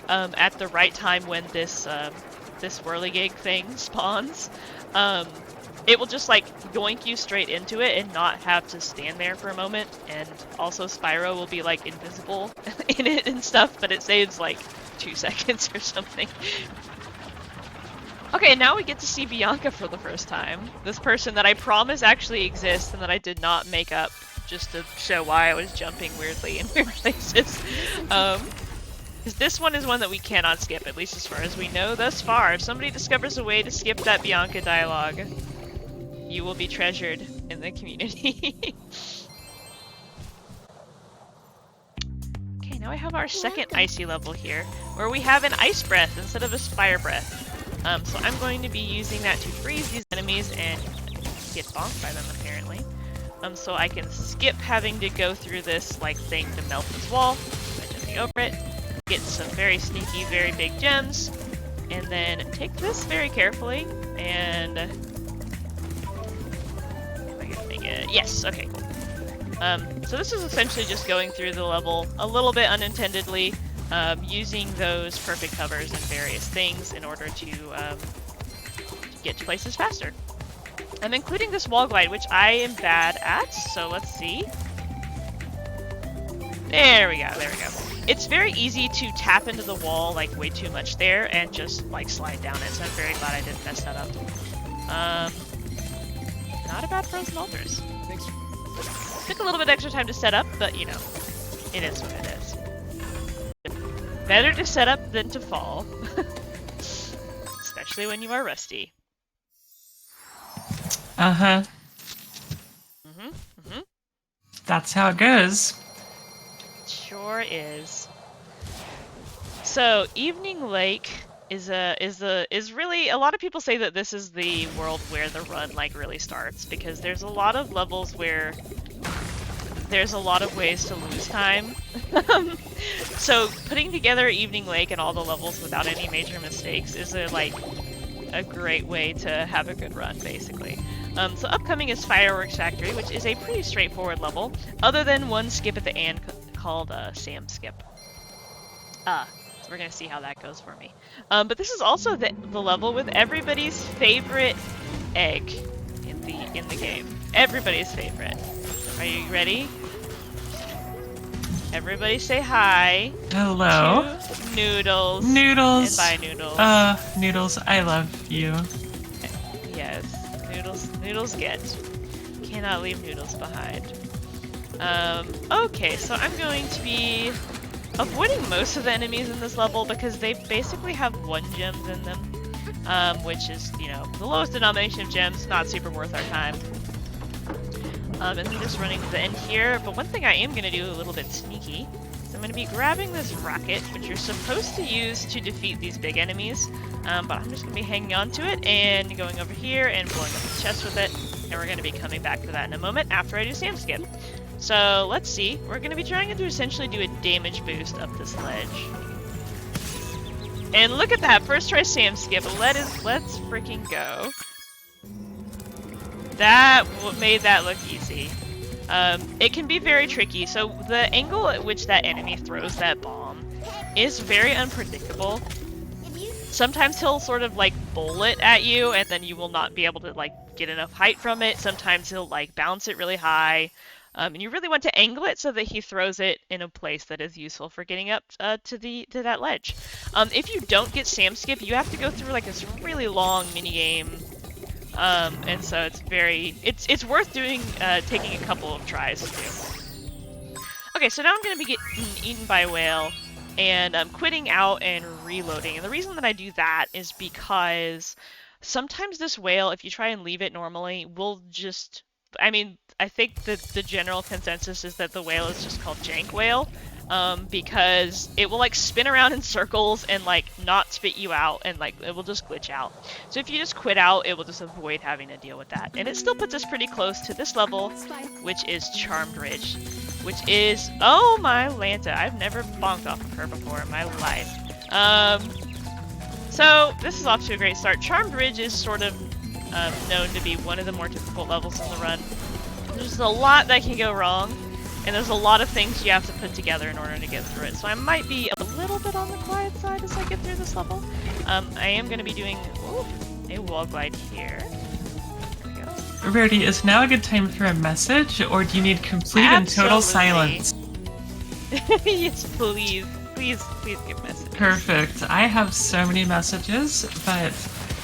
at the right time when this whirligig thing spawns, it will just like yoink you straight into it and not have to stand there for a moment, and also Spyro will be like invisible in it and stuff, but it saves like 2 seconds or something. Okay, now we get to see Bianca for the first time. This person that I promise actually exists and that I did not make up just to show why I was jumping weirdly in weird places. Because this one is one that we cannot skip, at least as far as we know thus far. If somebody discovers a way to skip that Bianca dialogue, you will be treasured in the community. Okay, now I have our second icy level here, where we have an ice breath instead of a fire breath. So I'm going to be using that to freeze these enemies and get bonked by them, apparently. So I can skip having to go through this like thing to melt this wall by jumping over it. Get some very sneaky, very big gems, and then take this very carefully, and am I gonna make it? Yes, okay, cool. So this is essentially just going through the level a little bit unintendedly, using those perfect covers and various things in order to get to places faster. I'm including this wall glide, which I am bad at, so let's see. There we go, there we go. It's very easy to tap into the wall like way too much there and just like slide down it, so I'm very glad I didn't mess that up. Not a bad frozen altars. Thanks. Took a little bit extra time to set up, but you know, it is what it is. Better to set up than to fall. Especially when you are rusty. Uh-huh. Mm-hmm. That's how it goes. Sure is. So, Evening Lake is really, a lot of people say that this is the world where the run like really starts, because there's a lot of levels where there's a lot of ways to lose time. So putting together Evening Lake and all the levels without any major mistakes is a great way to have a good run, basically. So upcoming is Fireworks Factory, which is a pretty straightforward level, other than one skip at the end called Sam Skip. So we're gonna see how that goes for me. But this is also the level with everybody's favorite egg in the game. Everybody's favorite. Are you ready? Everybody say hi. Hello. To Noodles. Noodles. And bye, Noodles. Noodles, I love you. Yes. Noodles get. Cannot leave Noodles behind. Okay, so I'm going to be avoiding most of the enemies in this level because they basically have 1 gems in them, which is, you know, the lowest denomination of gems, not super worth our time. And I'm just running to the end here, but one thing I am going to do a little bit sneaky is I'm going to be grabbing this rocket, which you're supposed to use to defeat these big enemies, but I'm just going to be hanging on to it and going over here and blowing up the chest with it, and we're going to be coming back to that in a moment after I do Sam Skip. So let's see, we're going to be trying to essentially do a damage boost up this ledge. And look at that, first try Sam Skip, let's freaking go. That made that look easy. It can be very tricky, so the angle at which that enemy throws that bomb is very unpredictable. Sometimes he'll sort of like bowl it at you and then you will not be able to like get enough height from it. Sometimes he'll like bounce it really high. And you really want to angle it so that he throws it in a place that is useful for getting up to that ledge. If you don't get Sam Skip, you have to go through like this really long mini game, and so it's worth doing, taking a couple of tries to do. Okay, so now I'm going to be getting eaten by a whale, and I'm quitting out and reloading. And the reason that I do that is because sometimes this whale, if you try and leave it normally, will just... I mean, I think that the general consensus is that the whale is just called Jank Whale, because it will like spin around in circles and like not spit you out, and like it will just glitch out. So if you just quit out, it will just avoid having to deal with that. And it still puts us pretty close to this level, which is Charmed Ridge, which is, oh my Lanta, I've never bonked off of her before in my life. So this is off to a great start. Charmed Ridge is sort of known to be one of the more difficult levels in the run. There's a lot that can go wrong, and there's a lot of things you have to put together in order to get through it. So I might be a little bit on the quiet side as I get through this level. I am going to be doing a wall glide here. There we go. Rarity, is now a good time for a message, or do you need complete and total silence? Yes, please. Please give messages. Perfect. I have so many messages, but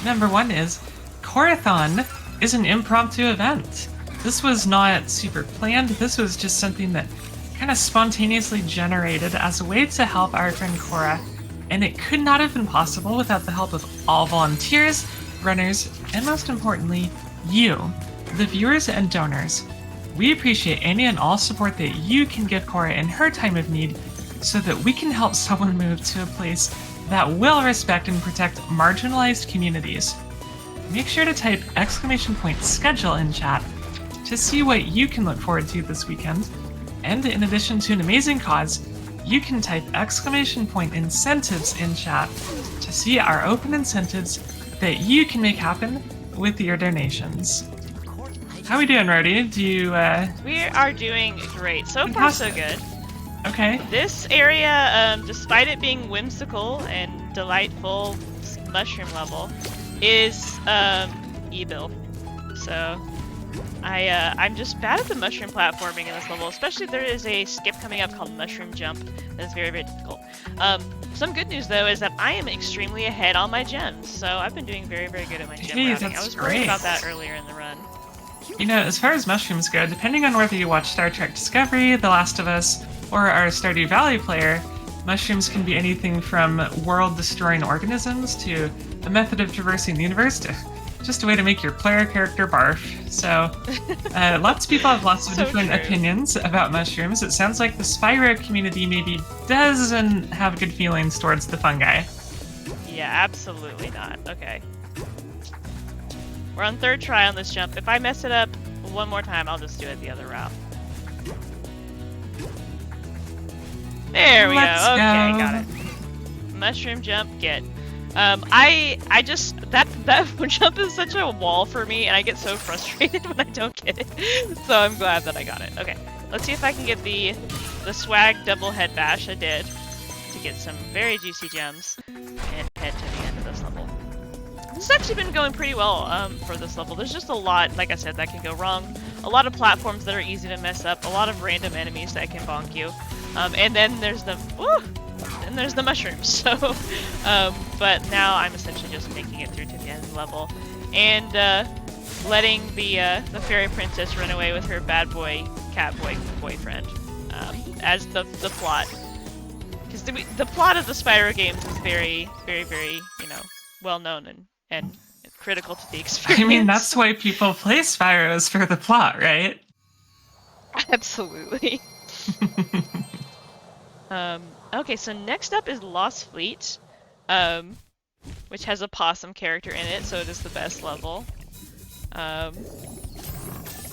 number 1 is Corathon is an impromptu event. This was not super planned. This was just something that kind of spontaneously generated as a way to help our friend Cora, and it could not have been possible without the help of all volunteers, runners, and most importantly, you, the viewers and donors. We appreciate any and all support that you can give Cora in her time of need so that we can help someone move to a place that will respect and protect marginalized communities. Make sure to type !schedule in chat to see what you can look forward to this weekend. And in addition to an amazing cause, you can type !incentives in chat to see our open incentives that you can make happen with your donations. How we doing, Rody? Do you, We are doing great. So far, so good. Okay. This area, despite it being whimsical and delightful mushroom level, is evil. So I'm just bad at the mushroom platforming in this level, especially there is a skip coming up called Mushroom Jump that is very, very difficult. Some good news though is that I am extremely ahead on my gems, so I've been doing very, very good at my gem routing. I was worried about that earlier in the run. You know, as far as mushrooms go, depending on whether you watch Star Trek Discovery, The Last of Us, or are a Stardew Valley player, mushrooms can be anything from world-destroying organisms to a method of traversing the universe to just a way to make your player character barf. So, lots of people have lots of different opinions about mushrooms. It sounds like the Spyro community maybe doesn't have good feelings towards the fungi. Yeah, absolutely not. Okay. We're on 3rd try on this jump. If I mess it up one more time, I'll just do it the other route. There we go. Okay, got it. Mushroom jump, get. I just that jump is such a wall for me, and I get so frustrated when I don't get it. So I'm glad that I got it. Okay, let's see if I can get the swag double head bash. I did. to get some very juicy gems and head to the end of this level. This has actually been going pretty well for this level. There's just a lot, like I said, that can go wrong. A lot of platforms that are easy to mess up. A lot of random enemies that can bonk you. And then there's the mushrooms. So, but now I'm essentially just making it through to the end of the level, and letting the fairy princess run away with her bad boy cat boy boyfriend as the plot. Because the plot of the Spyro games is very, very, very, well known and critical to the experience. I mean, that's why people play Spyros, for the plot, right? Absolutely. Okay, so next up is Lost Fleet, which has a possum character in it, so it is the best level.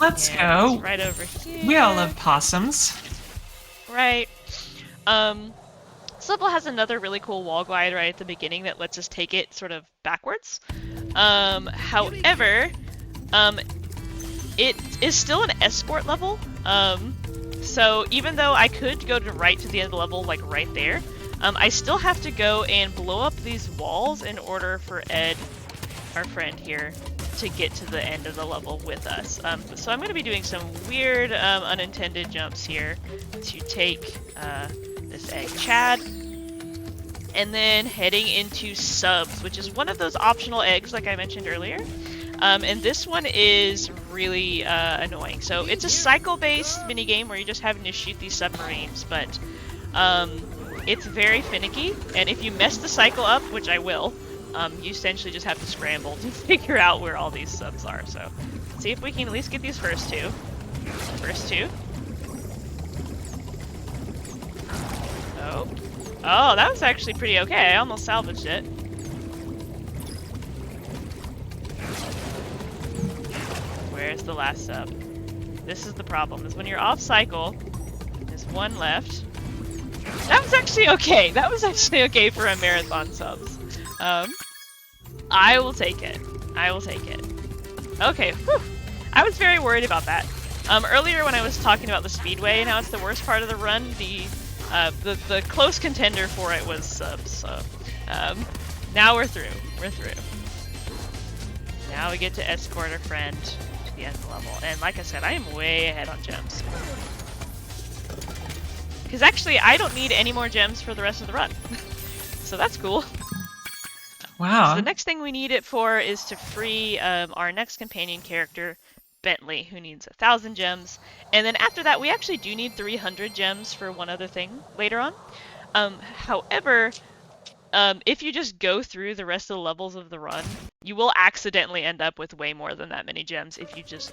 Let's go. Right over here. We all love possums. Right. This level has another really cool wall glide right at the beginning that lets us take it sort of backwards. However, it is still an escort level. So even though I could go right to the end of the level, like right there, I still have to go and blow up these walls in order for Ed, our friend here, to get to the end of the level with us. So I'm going to be doing some weird unintended jumps here to take this egg Chad, and then heading into subs, which is one of those optional eggs like I mentioned earlier. And this one is really annoying. So it's a cycle-based minigame where you're just having to shoot these submarines, but it's very finicky, and if you mess the cycle up, which I will, you essentially just have to scramble to figure out where all these subs are. So let's see if we can at least get these first two. Oh, that was actually pretty okay. I almost salvaged it. Where's the last sub? This is the problem, is when you're off cycle, there's one left. That was actually okay. That was actually okay for a marathon subs. I will take it. Okay, whew. I was very worried about that. Earlier when I was talking about the speedway and how it's the worst part of the run, the close contender for it was subs. So, now we're through. Now we get to escort our friend to the end of the level. And like I said, I am way ahead on gems. Because actually, I don't need any more gems for the rest of the run. So that's cool. Wow. So the next thing we need it for is to free our next companion character, Bentley, who needs 1,000 gems. And then after that, we actually do need 300 gems for one other thing later on. However, if you just go through the rest of the levels of the run, you will accidentally end up with way more than that many gems if you just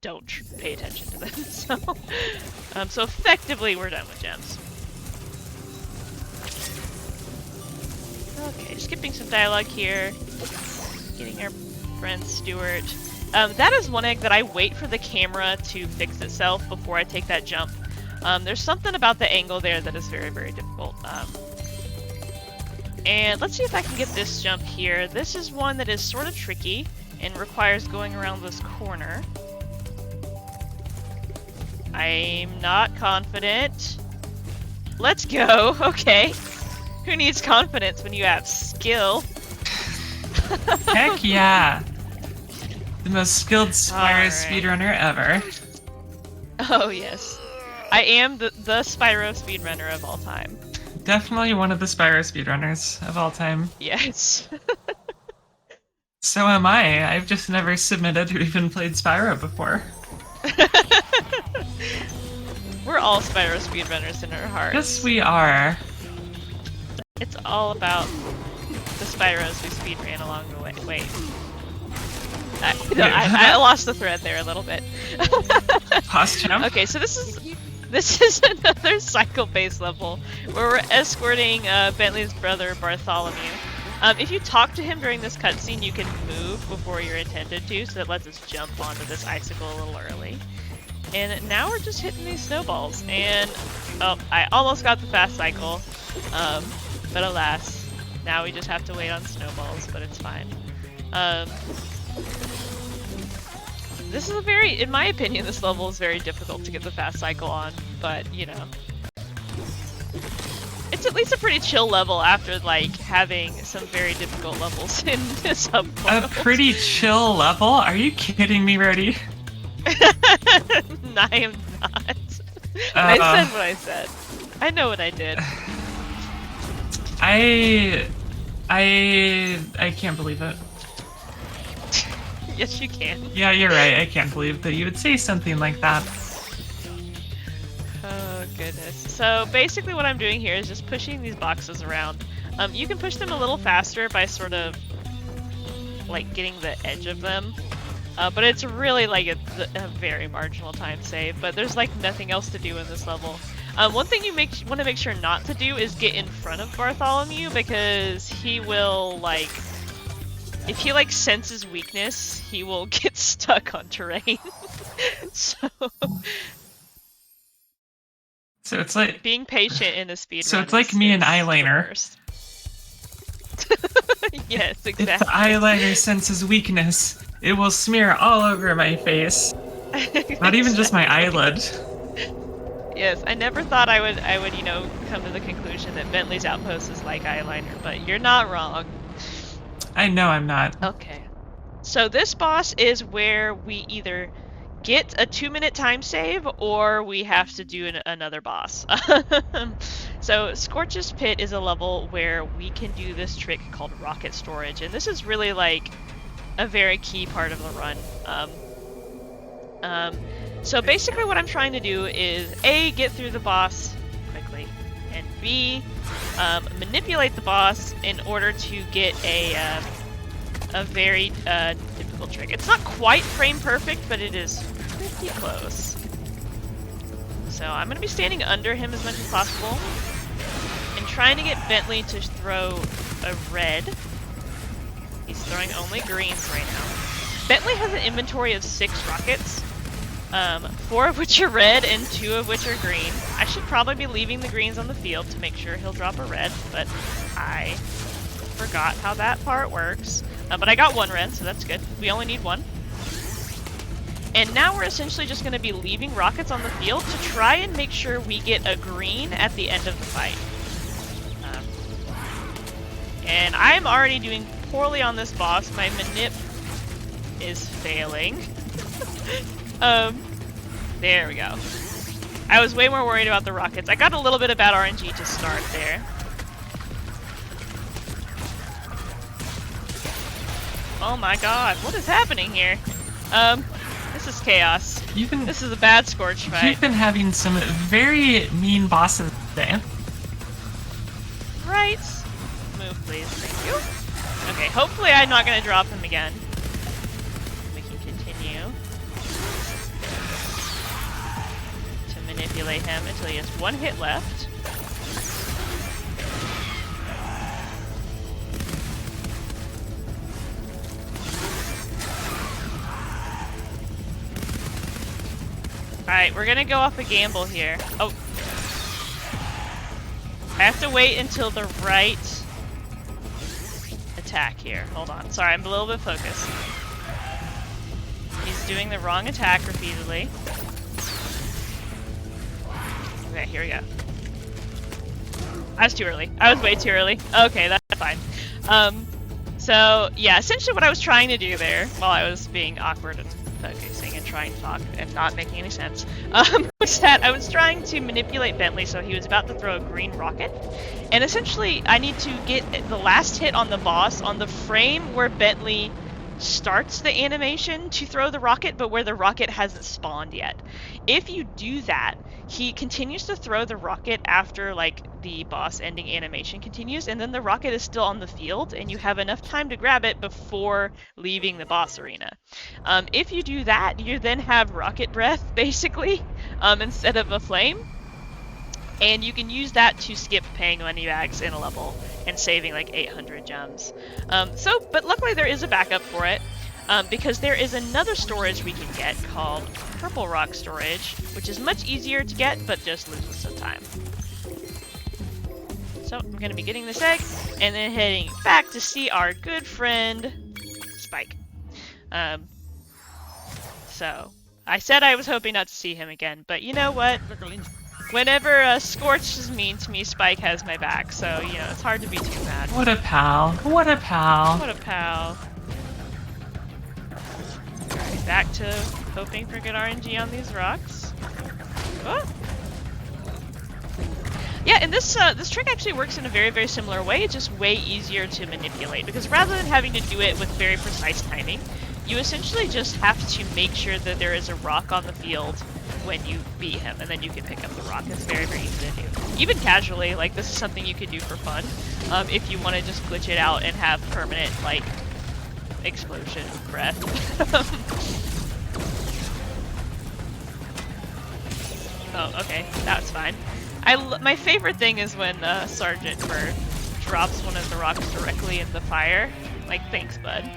don't pay attention to them. So effectively, we're done with gems. Okay, skipping some dialogue here. Getting our friend Stuart. That is one egg that I wait for the camera to fix itself before I take that jump. There's something about the angle there that is very, very difficult. And let's see if I can get this jump here. This is one that is sort of tricky and requires going around this corner. I'm not confident. Let's go. Okay. Who needs confidence when you have skill? Heck yeah. The most skilled Spyro speedrunner ever. Oh yes. I am the Spyro speedrunner of all time. Definitely one of the Spyro speedrunners of all time. Yes. So am I. I've just never submitted or even played Spyro before. We're all Spyro speedrunners in our hearts. Yes, we are. It's all about the Spyros we speedran along the way. Wait. I lost the thread there a little bit. Pause jump. Okay, so this is another cycle-based level where we're escorting Bentley's brother Bartholomew. If you talk to him during this cutscene, you can move before you're intended to, so that lets us jump onto this icicle a little early. And now we're just hitting these snowballs, and I almost got the fast cycle, but alas, now we just have to wait on snowballs, but it's fine. This is in my opinion, this level is very difficult to get the fast cycle on, but you know. It's at least a pretty chill level after, like, having some very difficult levels in Subportal. A pretty chill level? Are you kidding me, Rody? I am not. I said what I said. I know what I did. I can't believe it. Yes, you can. Yeah, you're right. I can't believe that you would say something like that. Oh, goodness. So, basically what I'm doing here is just pushing these boxes around. You can push them a little faster by sort of, like, getting the edge of them. But it's really, like, a very marginal time save. But there's, like, nothing else to do in this level. One thing you want to make sure not to do is get in front of Bartholomew, because he will, like... If he, like, senses weakness, he will get stuck on terrain. So it's like... Being patient in a speedrun. So it's like me and eyeliner. Yes, exactly. If the eyeliner senses weakness, it will smear all over my face. Not even just my eyelid. Yes, I never thought I would, you know, come to the conclusion that Bentley's Outpost is like eyeliner, but you're not wrong. I know I'm not. Okay. So this boss is where we either get a 2-minute time save or we have to do another boss. So Scorch's Pit is a level where we can do this trick called rocket storage, and this is really like a very key part of the run. So basically what I'm trying to do is A, get through the boss quickly, and B, manipulate the boss in order to get a very difficult trick. It's not quite frame perfect, but it is pretty close. So I'm going to be standing under him as much as possible and trying to get Bentley to throw a red. He's throwing only greens right now. Bentley has an inventory of 6 rockets. 4 of which are red and 2 of which are green. I should probably be leaving the greens on the field to make sure he'll drop a red, but I forgot how that part works. But I got 1 red, so that's good. We only need 1. And now we're essentially just going to be leaving rockets on the field to try and make sure we get a green at the end of the fight. And I'm already doing poorly on this boss. My manip is failing. There we go. I was way more worried about the rockets. I got a little bit of bad RNG to start there. Oh my god, what is happening here? This is chaos. This is a bad Scorch fight. You've been having some very mean bosses today. Right. Move, please. Thank you. Okay, hopefully I'm not going to drop him again. We can continue to manipulate him until he has 1 hit left. Alright, we're gonna go off a gamble here. Oh. I have to wait until the right attack here. Hold on. Sorry, I'm a little bit focused. He's doing the wrong attack repeatedly. Okay, here we go. I was too early. I was way too early. Okay, that's fine. So, yeah, essentially what I was trying to do there, while I was being awkward and focusing and trying to talk and not making any sense, was that I was trying to manipulate Bentley, so he was about to throw a green rocket. And essentially, I need to get the last hit on the boss on the frame where Bentley starts the animation to throw the rocket, but where the rocket hasn't spawned yet. If you do that, he continues to throw the rocket after, like, the boss ending animation continues, and then the rocket is still on the field, and you have enough time to grab it before leaving the boss arena. If you do that, you then have rocket breath, basically, instead of a flame, and you can use that to skip paying money bags in a level and saving like 800 gems. But luckily there is a backup for it, because there is another storage we can get called Purple Rock Storage, which is much easier to get, but just loses some time. So I'm going to be getting this egg, and then heading back to see our good friend, Spike. So, I said I was hoping not to see him again, but you know what? Whenever Scorch is mean to me, Spike has my back, so, you know, it's hard to be too mad. What a pal. What a pal. What a pal. Alright, back to hoping for good RNG on these rocks. Oh. Yeah, and this trick actually works in a very, very similar way. It's just way easier to manipulate, because rather than having to do it with very precise timing, you essentially just have to make sure that there is a rock on the field when you beat him, and then you can pick up the rock. It's very, very easy to do. Even casually, like, this is something you could do for fun, if you want to just glitch it out and have permanent, like, explosion breath. Oh, okay, that's fine. My favorite thing is when Sergeant Bird drops one of the rocks directly in the fire. Like, thanks, bud.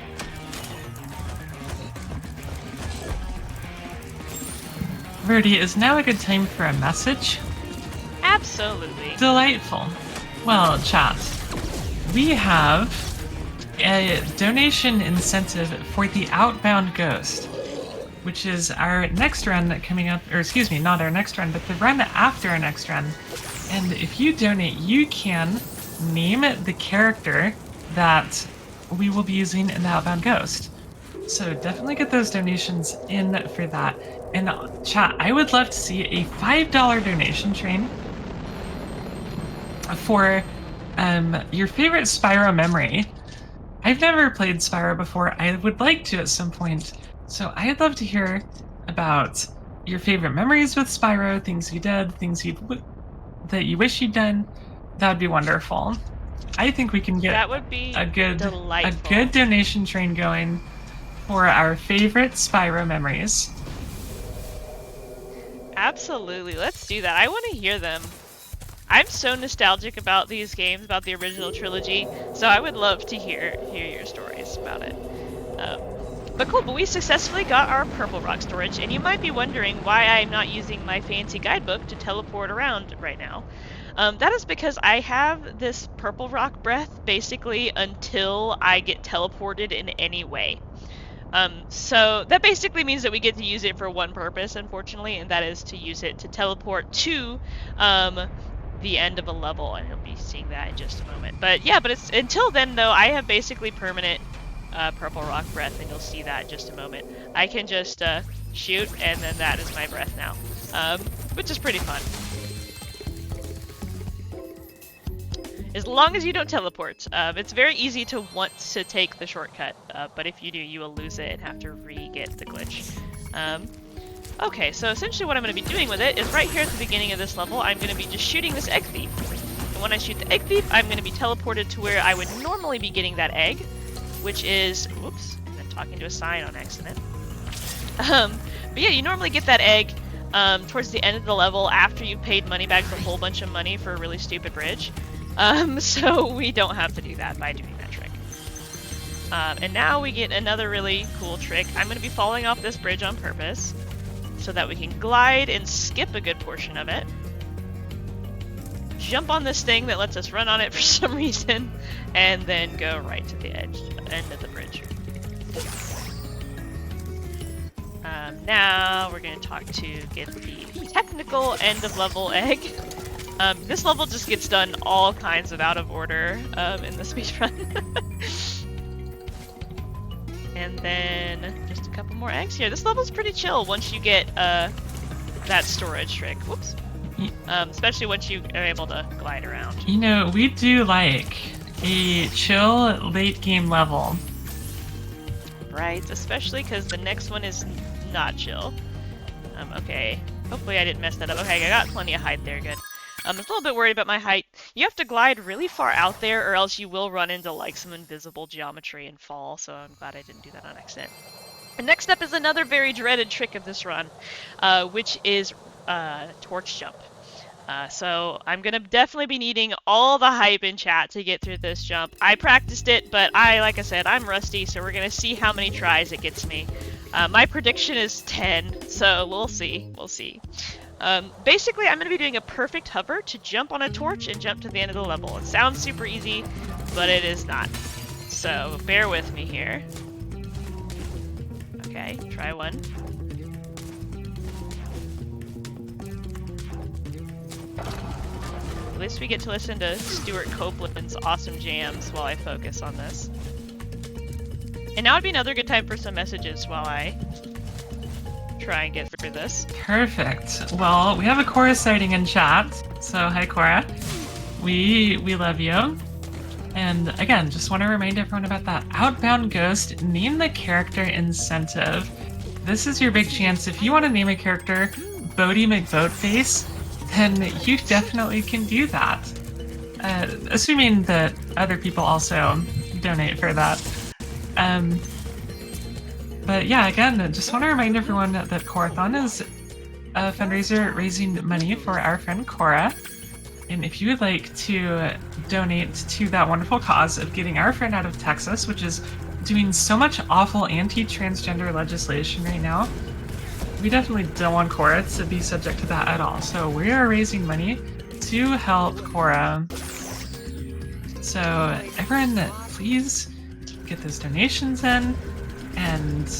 Verdi, is now a good time for a message? Absolutely. Delightful. Well, chat, we have a donation incentive for the Outbound Ghost, which is our next run coming up, or excuse me, not our next run, but the run after our next run. And if you donate, you can name the character that we will be using in the Outbound Ghost. So definitely get those donations in for that. And chat, I would love to see a $5 donation train for your favorite Spyro memory. I've never played Spyro before. I would like to at some point. So I'd love to hear about your favorite memories with Spyro, things you did, things that you wish you'd done. That would be wonderful. I think we can get that would be a good delightful. donation train going for our favorite Spyro memories. Absolutely, let's do that. I want to hear them. I'm so nostalgic about these games, about the original trilogy, so I would love to hear your stories about it. But cool, but we successfully got our purple rock storage, and you might be wondering why I'm not using my fancy guidebook to teleport around right now. That is because I have this purple rock breath basically until I get teleported in any way. So that basically means that we get to use it for one purpose, unfortunately, and that is to use it to teleport to the end of a level, and you'll be seeing that in just a moment. But yeah, but it's until then though, I have basically permanent purple rock breath, and you'll see that in just a moment. I can just shoot, and then that is my breath now, which is pretty fun. As long as you don't teleport. It's very easy to want to take the shortcut, but if you do, you will lose it and have to re-get the glitch. Okay, so essentially what I'm going to be doing with it is right here at the beginning of this level, I'm going to be just shooting this egg thief. And when I shoot the egg thief, I'm going to be teleported to where I would normally be getting that egg, which is... Whoops, I'm talking to a sign on accident. But yeah, you normally get that egg towards the end of the level after you've paid Moneybags a whole bunch of money for a really stupid bridge. So we don't have to do that by doing that trick. And now we get another really cool trick. I'm going to be falling off this bridge on purpose so that we can glide and skip a good portion of it. Jump on this thing that lets us run on it for some reason, and then go right to the end of the bridge. Now we're going to talk to get the technical end of level egg. This level just gets done all kinds of out of order in the speedrun. And then just a couple more eggs here. This level's pretty chill once you get that storage trick. Whoops. Especially once you are able to glide around. You know, we do like a chill late game level. Right, especially because the next one is not chill. Okay, hopefully I didn't mess that up. Okay, I got plenty of height there, good. I'm a little bit worried about my height. You have to glide really far out there or else you will run into like some invisible geometry and fall, so I'm glad I didn't do that on accident. And next up is another very dreaded trick of this run, which is torch jump. So I'm going to definitely be needing all the hype in chat to get through this jump. I practiced it, but like I said, I'm rusty, so we're going to see how many tries it gets me. My prediction is 10, so we'll see. We'll see. Basically, I'm going to be doing a perfect hover to jump on a torch and jump to the end of the level. It sounds super easy, but it is not. So bear with me here. Okay, try one. At least we get to listen to Stuart Copeland's awesome jams while I focus on this. And now would be another good time for some messages while I try and get through this. Perfect. Well, we have a Cora sighting in chat. So, hi Cora. We love you. And again, just want to remind everyone about that Outbound Ghost Name the Character incentive. This is your big chance. If you want to name a character Bodie McBoatface, then you definitely can do that. Assuming that other people also donate for that. But yeah, again, just want to remind everyone that Corathon is a fundraiser raising money for our friend Cora. And if you would like to donate to that wonderful cause of getting our friend out of Texas, which is doing so much awful anti-transgender legislation right now, we definitely don't want Cora to be subject to that at all. So we are raising money to help Cora. So everyone, please get those donations in. And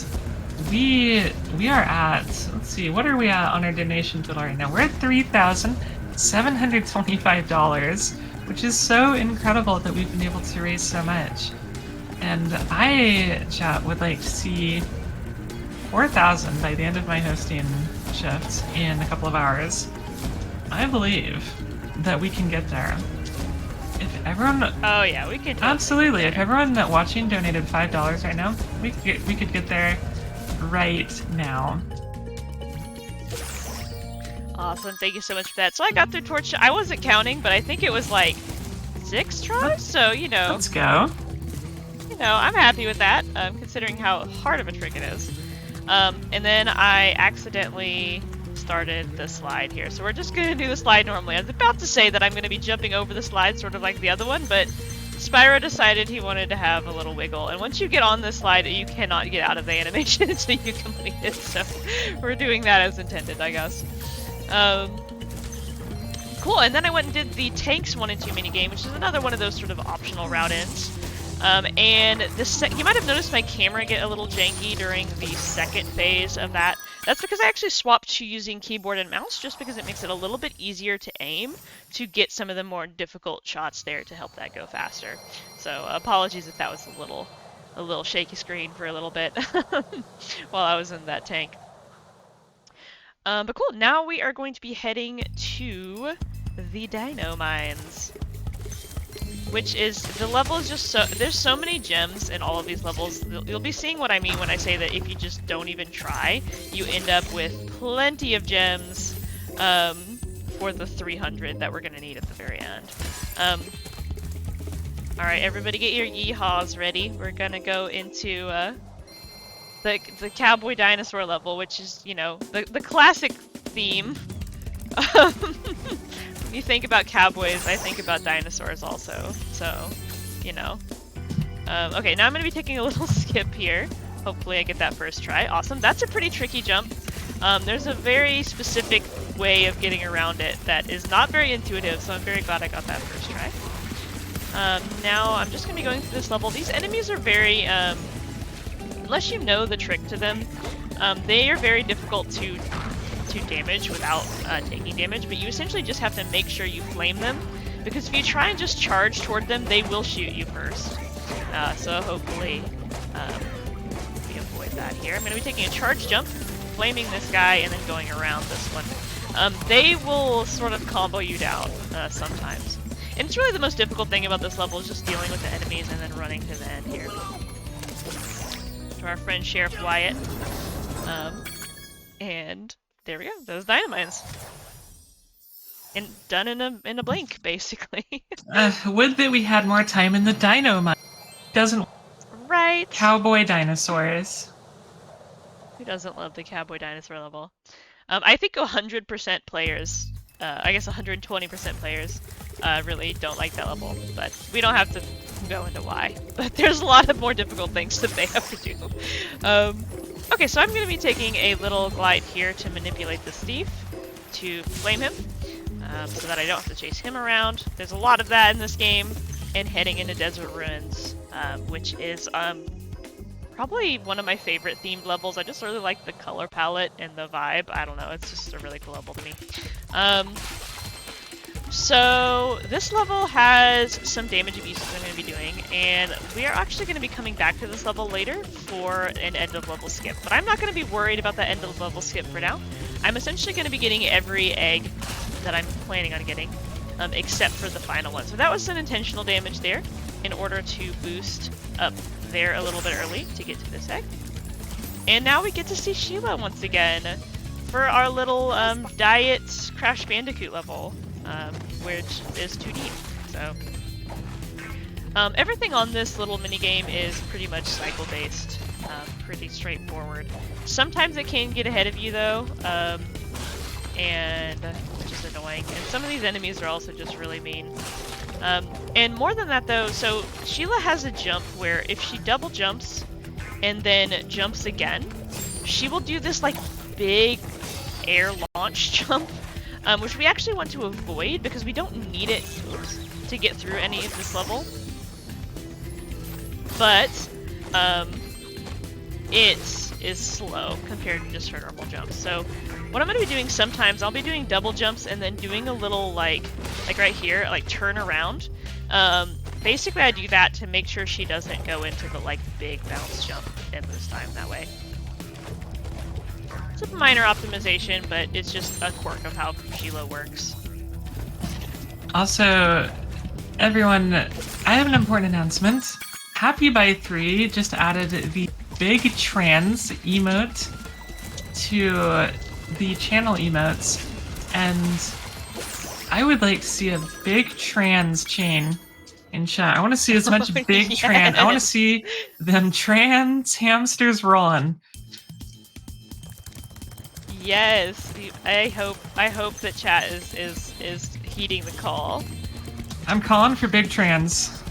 we are at, let's see, what are we at on our donation total right now? We're at $3,725, which is so incredible that we've been able to raise so much. And I, chat, would like to see 4,000 by the end of my hosting shift in a couple of hours. I believe that we can get there. If everyone... Oh yeah, we could... Absolutely. If everyone watching donated $5 right now, we could get there right now. Awesome, thank you so much for that. So I got through Torch... I wasn't counting, but I think it was like 6 tries, so, you know... Let's go. You know, I'm happy with that, considering how hard of a trick it is. And then I accidentally started the slide here. So we're just going to do the slide normally. I was about to say that I'm going to be jumping over the slide sort of like the other one, but Spyro decided he wanted to have a little wiggle. And once you get on this slide, you cannot get out of the animation until you complete it. So we're doing that as intended, I guess. Cool, and then I went and did the Tanks 1 and 2 minigame, which is another one of those sort of optional route ends. And you might have noticed my camera get a little janky during the second phase of that. That's because I actually swapped to using keyboard and mouse, just because it makes it a little bit easier to aim to get some of the more difficult shots there to help that go faster. So apologies if that was a little shaky screen for a little bit while I was in that tank. But cool, now we are going to be heading to the Dino Mines. Which is, the level is just so, there's so many gems in all of these levels. You'll be seeing what I mean when I say that if you just don't even try, you end up with plenty of gems for the 300 that we're going to need at the very end. Alright, everybody get your yeehaws ready. We're going to go into the cowboy dinosaur level, which is, you know, the classic theme. When you think about cowboys, I think about dinosaurs also, so, you know. Okay, now I'm going to be taking a little skip here. Hopefully I get that first try. Awesome, that's a pretty tricky jump. There's a very specific way of getting around it that is not very intuitive, so I'm very glad I got that first try. Now I'm just going to be going through this level. These enemies are very, unless you know the trick to them, they are very difficult to damage without taking damage, but you essentially just have to make sure you flame them, because if you try and just charge toward them, they will shoot you first. So hopefully we avoid that here. I'm going to be taking a charge jump, flaming this guy, and then going around this one. They will sort of combo you down sometimes. And it's really the most difficult thing about this level is just dealing with the enemies and then running to the end here. To our friend Sheriff Wyatt. And there we go, those dynamines. And done in a blink, basically. Would that we had more time in the dino mine. Doesn't... Right. Cowboy dinosaurs. Who doesn't love the cowboy dinosaur level? I think 100% players, I guess 120% players, really don't like that level. But we don't have to go into why. But there's a lot of more difficult things that they have to do. Okay, so I'm going to be taking a little glide here to manipulate this thief, to flame him, so that I don't have to chase him around. There's a lot of that in this game, and heading into Desert Ruins, which is probably one of my favorite themed levels. I just really like the color palette and the vibe. I don't know, it's just a really cool level to me. So this level has some damage abuse that I'm going to be doing, and we are actually going to be coming back to this level later for an end of level skip. But I'm not going to be worried about that end of level skip for now. I'm essentially going to be getting every egg that I'm planning on getting, except for the final one. So that was some intentional damage there in order to boost up there a little bit early to get to this egg. And now we get to see Sheila once again for our little diet Crash Bandicoot level. Which is 2D. So everything on this little minigame is pretty much cycle-based, pretty straightforward. Sometimes it can get ahead of you though, and which is annoying. And some of these enemies are also just really mean. And more than that though, so Sheila has a jump where if she double jumps and then jumps again, she will do this like big air launch jump. Which we actually want to avoid because we don't need it to get through any of this level. But it is slow compared to just her normal jumps. So what I'm going to be doing sometimes, I'll be doing double jumps and then doing a little like right here, like turn around. Basically I do that to make sure she doesn't go into the like big bounce jump and lose time that way. It's a minor optimization, but it's just a quirk of how Sheila works. Also, everyone, I have an important announcement. Happy by 3 just added the big trans emote to the channel emotes, and I would like to see a big trans chain in chat. I want to see as much big Yes. trans. I want to see them trans hamsters rolling. Yes, I hope that chat is heeding the call. I'm calling for big trans.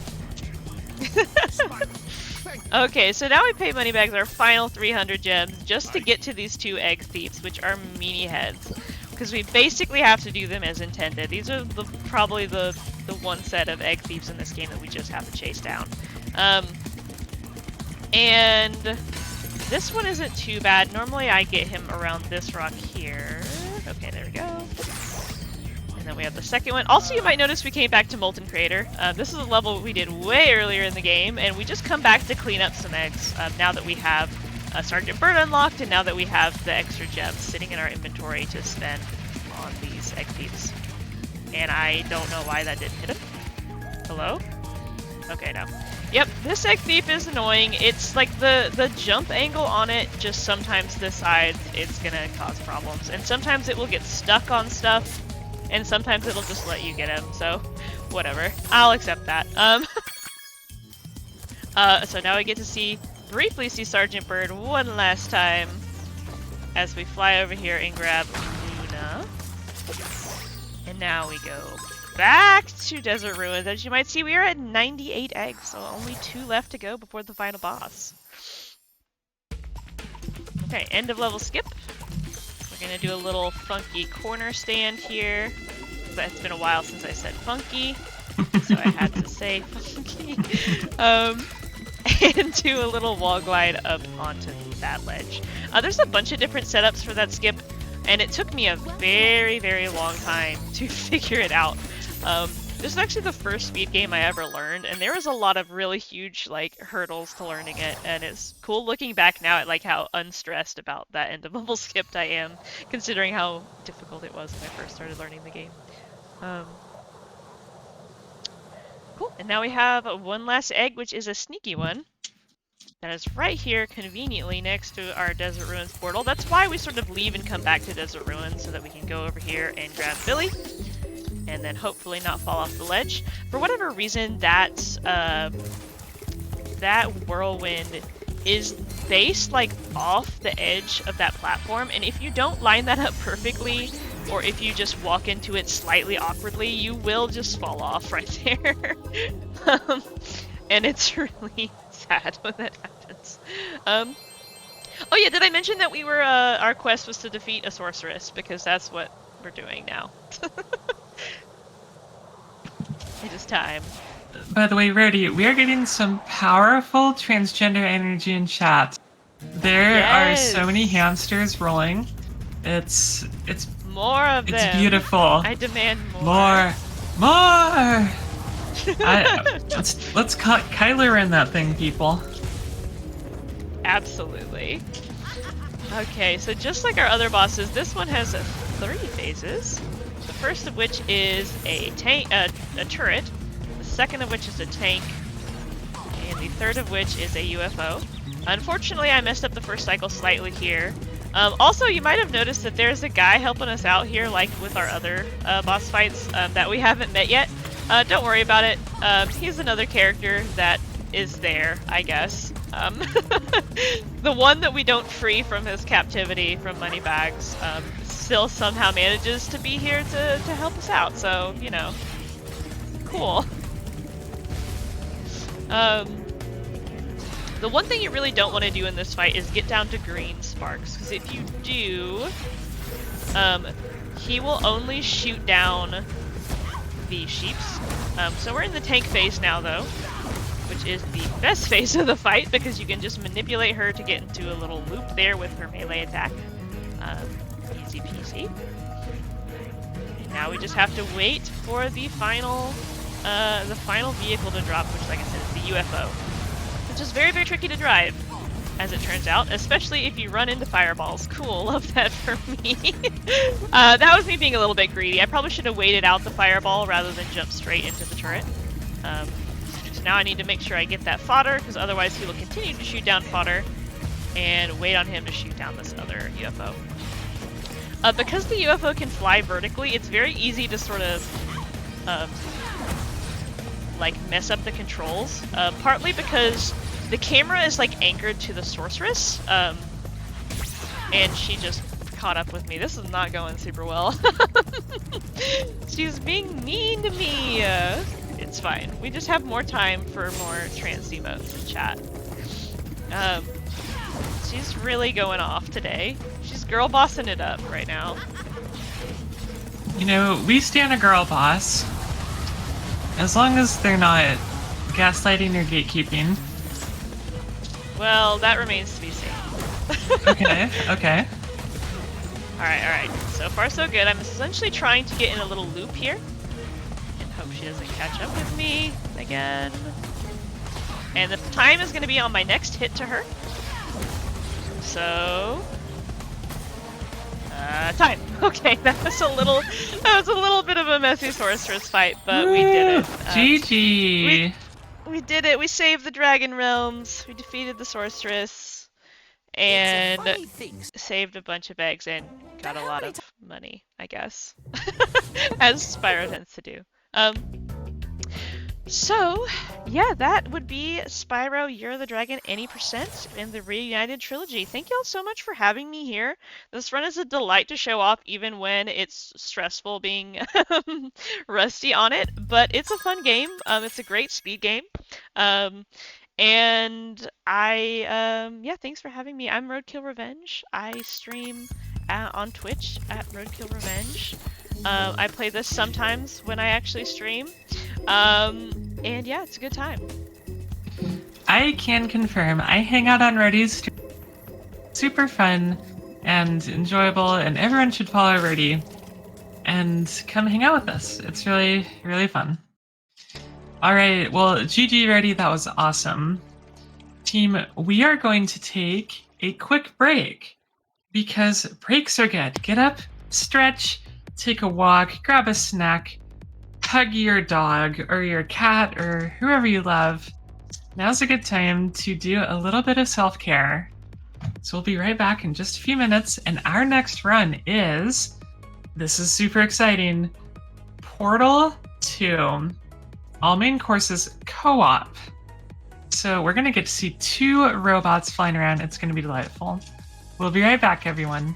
Okay, so now we pay money bags our final 300 gems just to get to these 2 egg thieves, which are meanie heads, because we basically have to do them as intended. These are probably the one set of egg thieves in this game that we just have to chase down. And this one isn't too bad. Normally I get him around this rock here. Okay, there we go. And then we have the second one. Also, you might notice we came back to Molten Crater. This is a level we did way earlier in the game, and we just come back to clean up some eggs now that we have Sergeant Bird unlocked, and now that we have the extra gems sitting in our inventory to spend on these egg thieves. And I don't know why that didn't hit him. Hello? Okay, no. Yep, this egg thief is annoying. It's like the jump angle on it just sometimes decides it's gonna cause problems. And sometimes it will get stuck on stuff, and sometimes it'll just let you get him, so whatever. I'll accept that. So now we get to briefly see Sergeant Bird one last time as we fly over here and grab Luna. And now we go back to Desert Ruins. As you might see, we are at 98 eggs, so only 2 left to go before the final boss. Okay, end of level skip. We're gonna do a little funky corner stand here. It's been a while since I said funky, so I had to say funky. And do a little wall glide up onto that ledge. There's a bunch of different setups for that skip, and it took me a very, very long time to figure it out. This is actually the first speed game I ever learned, and there was a lot of really huge like hurdles to learning it, and it's cool looking back now at like how unstressed about that end of level skipped I am, considering how difficult it was when I first started learning the game. Cool, and now we have one last egg, which is a sneaky one. That is right here, conveniently next to our Desert Ruins portal. That's why we sort of leave and come back to Desert Ruins, so that we can go over here and grab Billy, and then hopefully not fall off the ledge. For whatever reason, that whirlwind is based like off the edge of that platform, and if you don't line that up perfectly, or if you just walk into it slightly awkwardly, you will just fall off right there. And it's really sad when that happens. Oh yeah, did I mention that we were our quest was to defeat a sorceress, because that's what we're doing now. It is time. By the way, Rarity, we are getting some powerful transgender energy in chat. There are so many hamsters rolling. It's more of them. It's beautiful. I demand more. More! Let's cut Kyler in that thing, people. Absolutely. Okay, so just like our other bosses, this one has 3 phases. The first of which is a tank, a turret. The second of which is a tank, and the third of which is a UFO. Unfortunately, I messed up the first cycle slightly here. Also, you might have noticed that there's a guy helping us out here, like with our other boss fights that we haven't met yet. Don't worry about it. He's another character that is there, I guess. The one that we don't free from his captivity from Moneybags still somehow manages to be here to help us out, so, you know, cool. The one thing you really don't want to do in this fight is get down to green sparks, because if you do, he will only shoot down the sheeps. So we're in the tank phase now, though, which is the best phase of the fight, because you can just manipulate her to get into a little loop there with her melee attack. Easy peasy. And now we just have to wait for the final vehicle to drop, which, like I said, is the UFO. Which is very, very tricky to drive, as it turns out, especially if you run into fireballs. Cool, love that for me. That was me being a little bit greedy. I probably should have waited out the fireball rather than jump straight into the turret. So now I need to make sure I get that fodder, because otherwise he will continue to shoot down fodder, and wait on him to shoot down this other UFO. Because the UFO can fly vertically, it's very easy to sort of like mess up the controls, partly because the camera is like anchored to the sorceress, and she just caught up with me. This is not going super well. She's being mean to me. It's fine. We just have more time for more trans emotes in chat. She's really going off today. She's girl bossing it up right now. You know, we stand a girl boss. As long as they're not gaslighting or gatekeeping. Well, that remains to be seen. Okay, okay. Alright. So far so good. I'm essentially trying to get in a little loop here. And hope she doesn't catch up with me again. And the time is going to be on my next hit to her. So... time. Okay, that was a little bit of a messy sorceress fight, but we did it. GG! We did it. We saved the Dragon Realms. We defeated the sorceress. And saved a bunch of eggs and got a lot of money, I guess. As Spyro tends to do. So, yeah, that would be Spyro, Year of the Dragon, any percent in the Reignited trilogy. Thank y'all so much for having me here. This run is a delight to show off, even when it's stressful being rusty on it. But it's a fun game. It's a great speed game. And yeah, thanks for having me. I'm RoadkillRevenge. I stream on Twitch at RoadkillRevenge. I play this sometimes when I actually stream. And yeah, it's a good time. I can confirm, I hang out on Roadie's. Super fun and enjoyable, and everyone should follow Roadie and come hang out with us. It's really, really fun. Alright, well, GG Roadie, that was awesome. Team, we are going to take a quick break because breaks are good. Get up, stretch, take a walk, grab a snack, hug your dog or your cat or whoever you love. Now's a good time to do a little bit of self-care. So we'll be right back in just a few minutes, and our next run is, this is super exciting, Portal 2, all main courses co-op. So we're going to get to see 2 robots flying around. It's going to be delightful. We'll be right back, everyone.